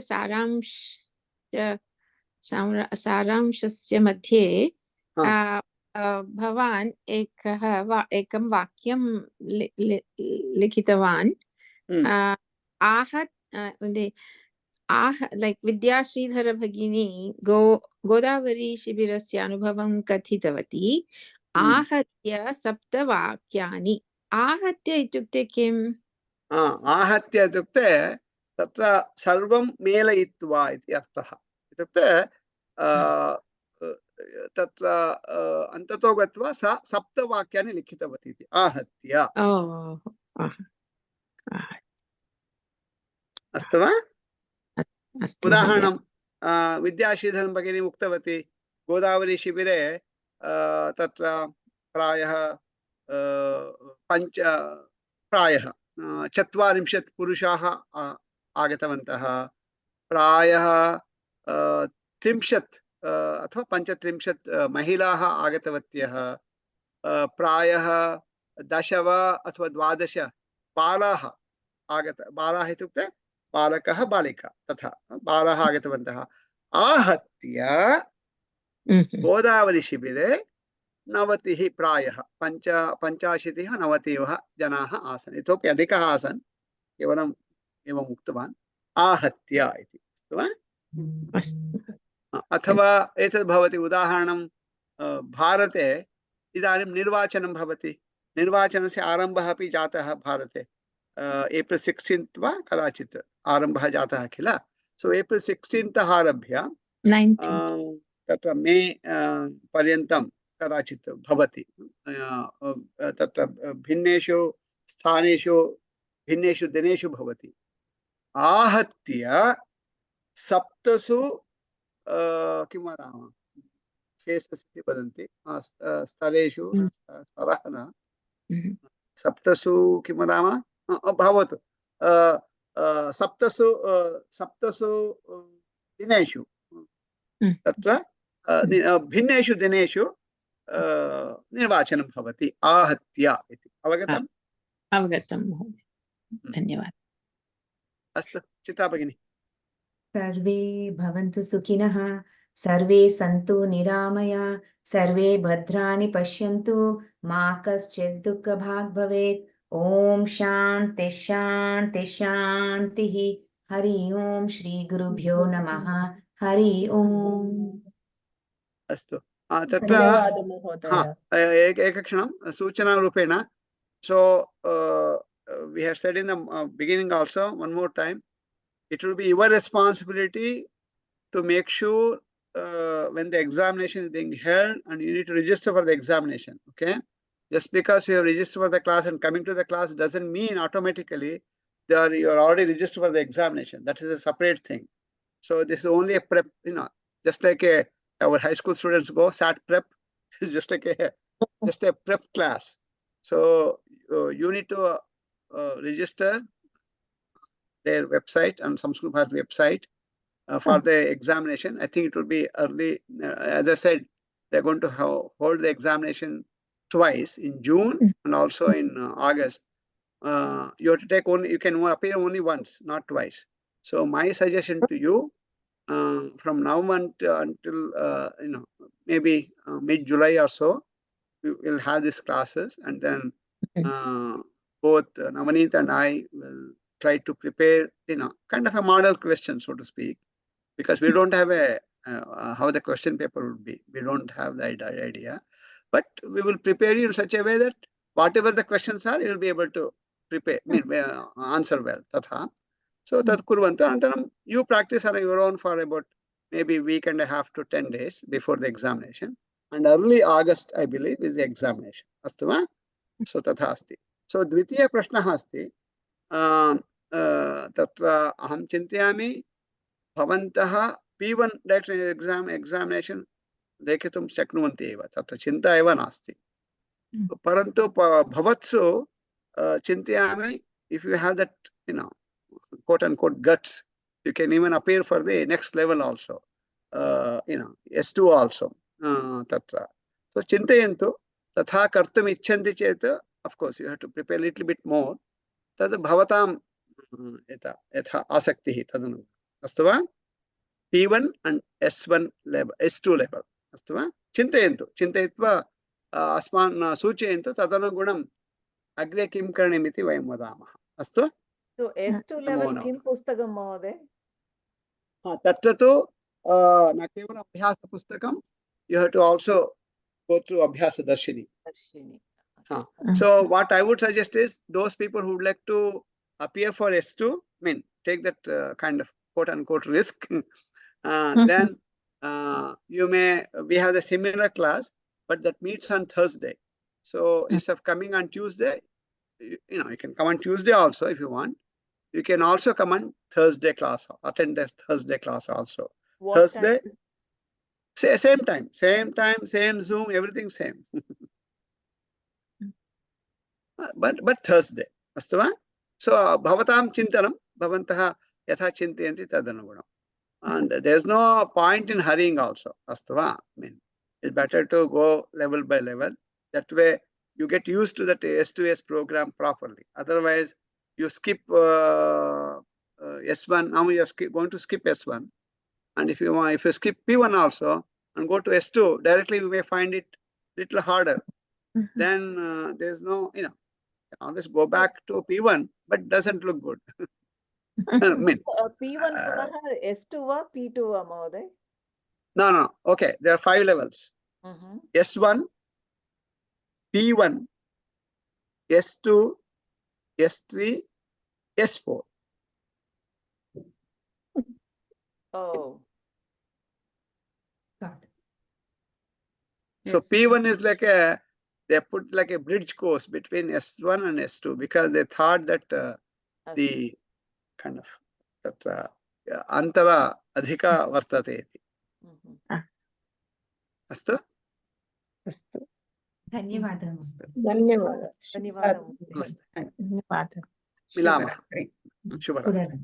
सारांशस्य मध्ये भवान् एकं वाक्यं लिखितवान्। लैक् विद्या श्रीधर भगिनी गोदावरी शिबिरस्य अनुभवं कथितवती। आहत्य 7 वाक्यानि। आहत्य इत्युक्ते किम्? आहत्य इत्युक्ते तत्र सर्वं मेलयित्वा इति अर्थः। इत्युक्ते तत्र अन्ततो गत्वा सा 7 वाक्यानि लिखितवती इति आहत्य। अस्तु वा। उदाहरणं विद्याश्रीधरं भगिनी उक्तवती गोदावरी शिबिरे तत्र प्रायः 40 पुरुषाः आगतवन्तः। प्रायः 30 अथवा 35 महिलाः आगतवत्यः। प्रायः 10 वा अथवा 12 बालाः बालाः इत्युक्ते बालकः बालिका तथा बालाः आगतवन्तः। आहत्य गोदावरी शिबिरे 90 प्रायः 85-90 जनाः आसन्। इतोपि अधिकः आसन् केवलम् एवम् उक्तवान् आहत्य इति। अस्तु वा। अथवा एतद् भवति उदाहरणं भारते इदानीं निर्वाचनं भवति। निर्वाचनस्य आरम्भः अपि जातः भारते एप्रिल् 16 वा कदाचित् आरम्भः जातः किल। सो एप्रिल् 16 आरभ्य तत्र मे पर्यन्तं कदाचित् भवति। तत्र भिन्नेषु स्थानेषु भिन्नेषु दिनेषु भवति। आहत्य 7 किं वदामः शेषस्य वदन्ति स्थलेषु स्तरः न 7 किं वदामः भवतु 7 दिनेषु तत्र भिन्नेषु दिनेषु निर्वाचनं भवति आहत्य इति। अवगतम्? अवगतं महोदय, धन्यवादः। अस्तु चित्रा भगिनी। सर्वे भवन्तु सुखिनः, सर्वे सन्तु निरामया, सर्वे भद्राणि पश्यन्तु, मा कश्चित् दुःखभाग् भवेत्। ओम शान्ति शान्ति शान्तिः। हरि ओम श्री गुरुभ्यो नमः। हरि ओम। अस्तु तत्र एकक्षणं सूचनारूपेण। So we have said in the beginning also, one more time, it will be your responsibility to make sure when the examination is being held, and you need to register for the examination. Okay, just because you have registered for the class and coming to the class doesn't mean automatically you are already registered for the examination. That is a separate thing. So this is only a prep, just like our high school students go SAT prep, just like just a prep class. So you need to register their website, and some school has website for the examination. I think it will be early. As I said, they're going to hold the examination twice, in June and also in August. You have to take only, you can appear only once, not twice. So my suggestion to you, from now until maybe mid-July or so, we will have these classes, and then both Navneet and I will try to prepare, kind of a model question, so to speak, because we don't have how the question paper would be. We don't have that idea, but we will prepare you in such a way that whatever the questions are, you will be able to prepare, answer well. Tatha. So tat kurvanta, antaram you practice on your own for about maybe week and a half to 10 days before the examination. And early August, I believe, is the examination. Astu va? So tatha asti. So dvitiya prashnaha asti. Tatra aham chintayami bhavantah P1 examination लेखितुं शक्नुवन्ति एव, तत्र चिन्ता एव नास्ति. परन्तु भवत्सु चिन्तयामि, if you have that, quote unquote guts, you can even appear for the next level also, S2 also, tatra. So चिन्तयन्तु, तथा कर्तुम् इच्छन्ति चेत्, of course you have to prepare a little bit more. तद् भवतां यथा आसक्तिः तदनु. अस्तु वा? P1 and S1 level, S2 level. अस्तु वा? चिन्तयन्तु, चिन्तयित्वा अस्मान् सूचयन्तु, तदनुगुणम् अग्रे किं करणीयमिति वयं वदामः. अस्तु? So S2 level किं पुस्तकं महोदय? तत्र तु न केवलं अभ्यासपुस्तकं, you have to also go through Abhyasadarshini. So what I would suggest is, those people who would like to appear for S2, take that kind of quote unquote risk, then we have the similar class, but that meets on Thursday. So instead of coming on Tuesday, you can come on Tuesday also if you want. You can also come on Thursday class, attend the Thursday class also. What Thursday, time? same time, same Zoom, everything same. but Thursday. Astu va? So bhavatam chintanam, bhavantah yatha chintayanti tadanugunam. And there's no point in hurrying also. Astu va? It's better to go level by level. That way you get used to that S2S program properly. Otherwise, you skip S1. Now you're going to skip S1. And if you skip P1 also and go to S2, directly you may find it little harder. Then there's no, always go back to P1, but doesn't look good. P1 पुनः S2 वा P2 वा महोदय? No. Okay, there are 5 levels. S1, P1, S2, S3, S4. Oh. So P1 is like they put like a bridge course between S1 and S2 because they thought that the kind of that antara adhika vartate iti. Astu? अस्तु, धन्यवादः. धन्यवादः. धन्यवादः. मिलामः. शुभरात्रिः.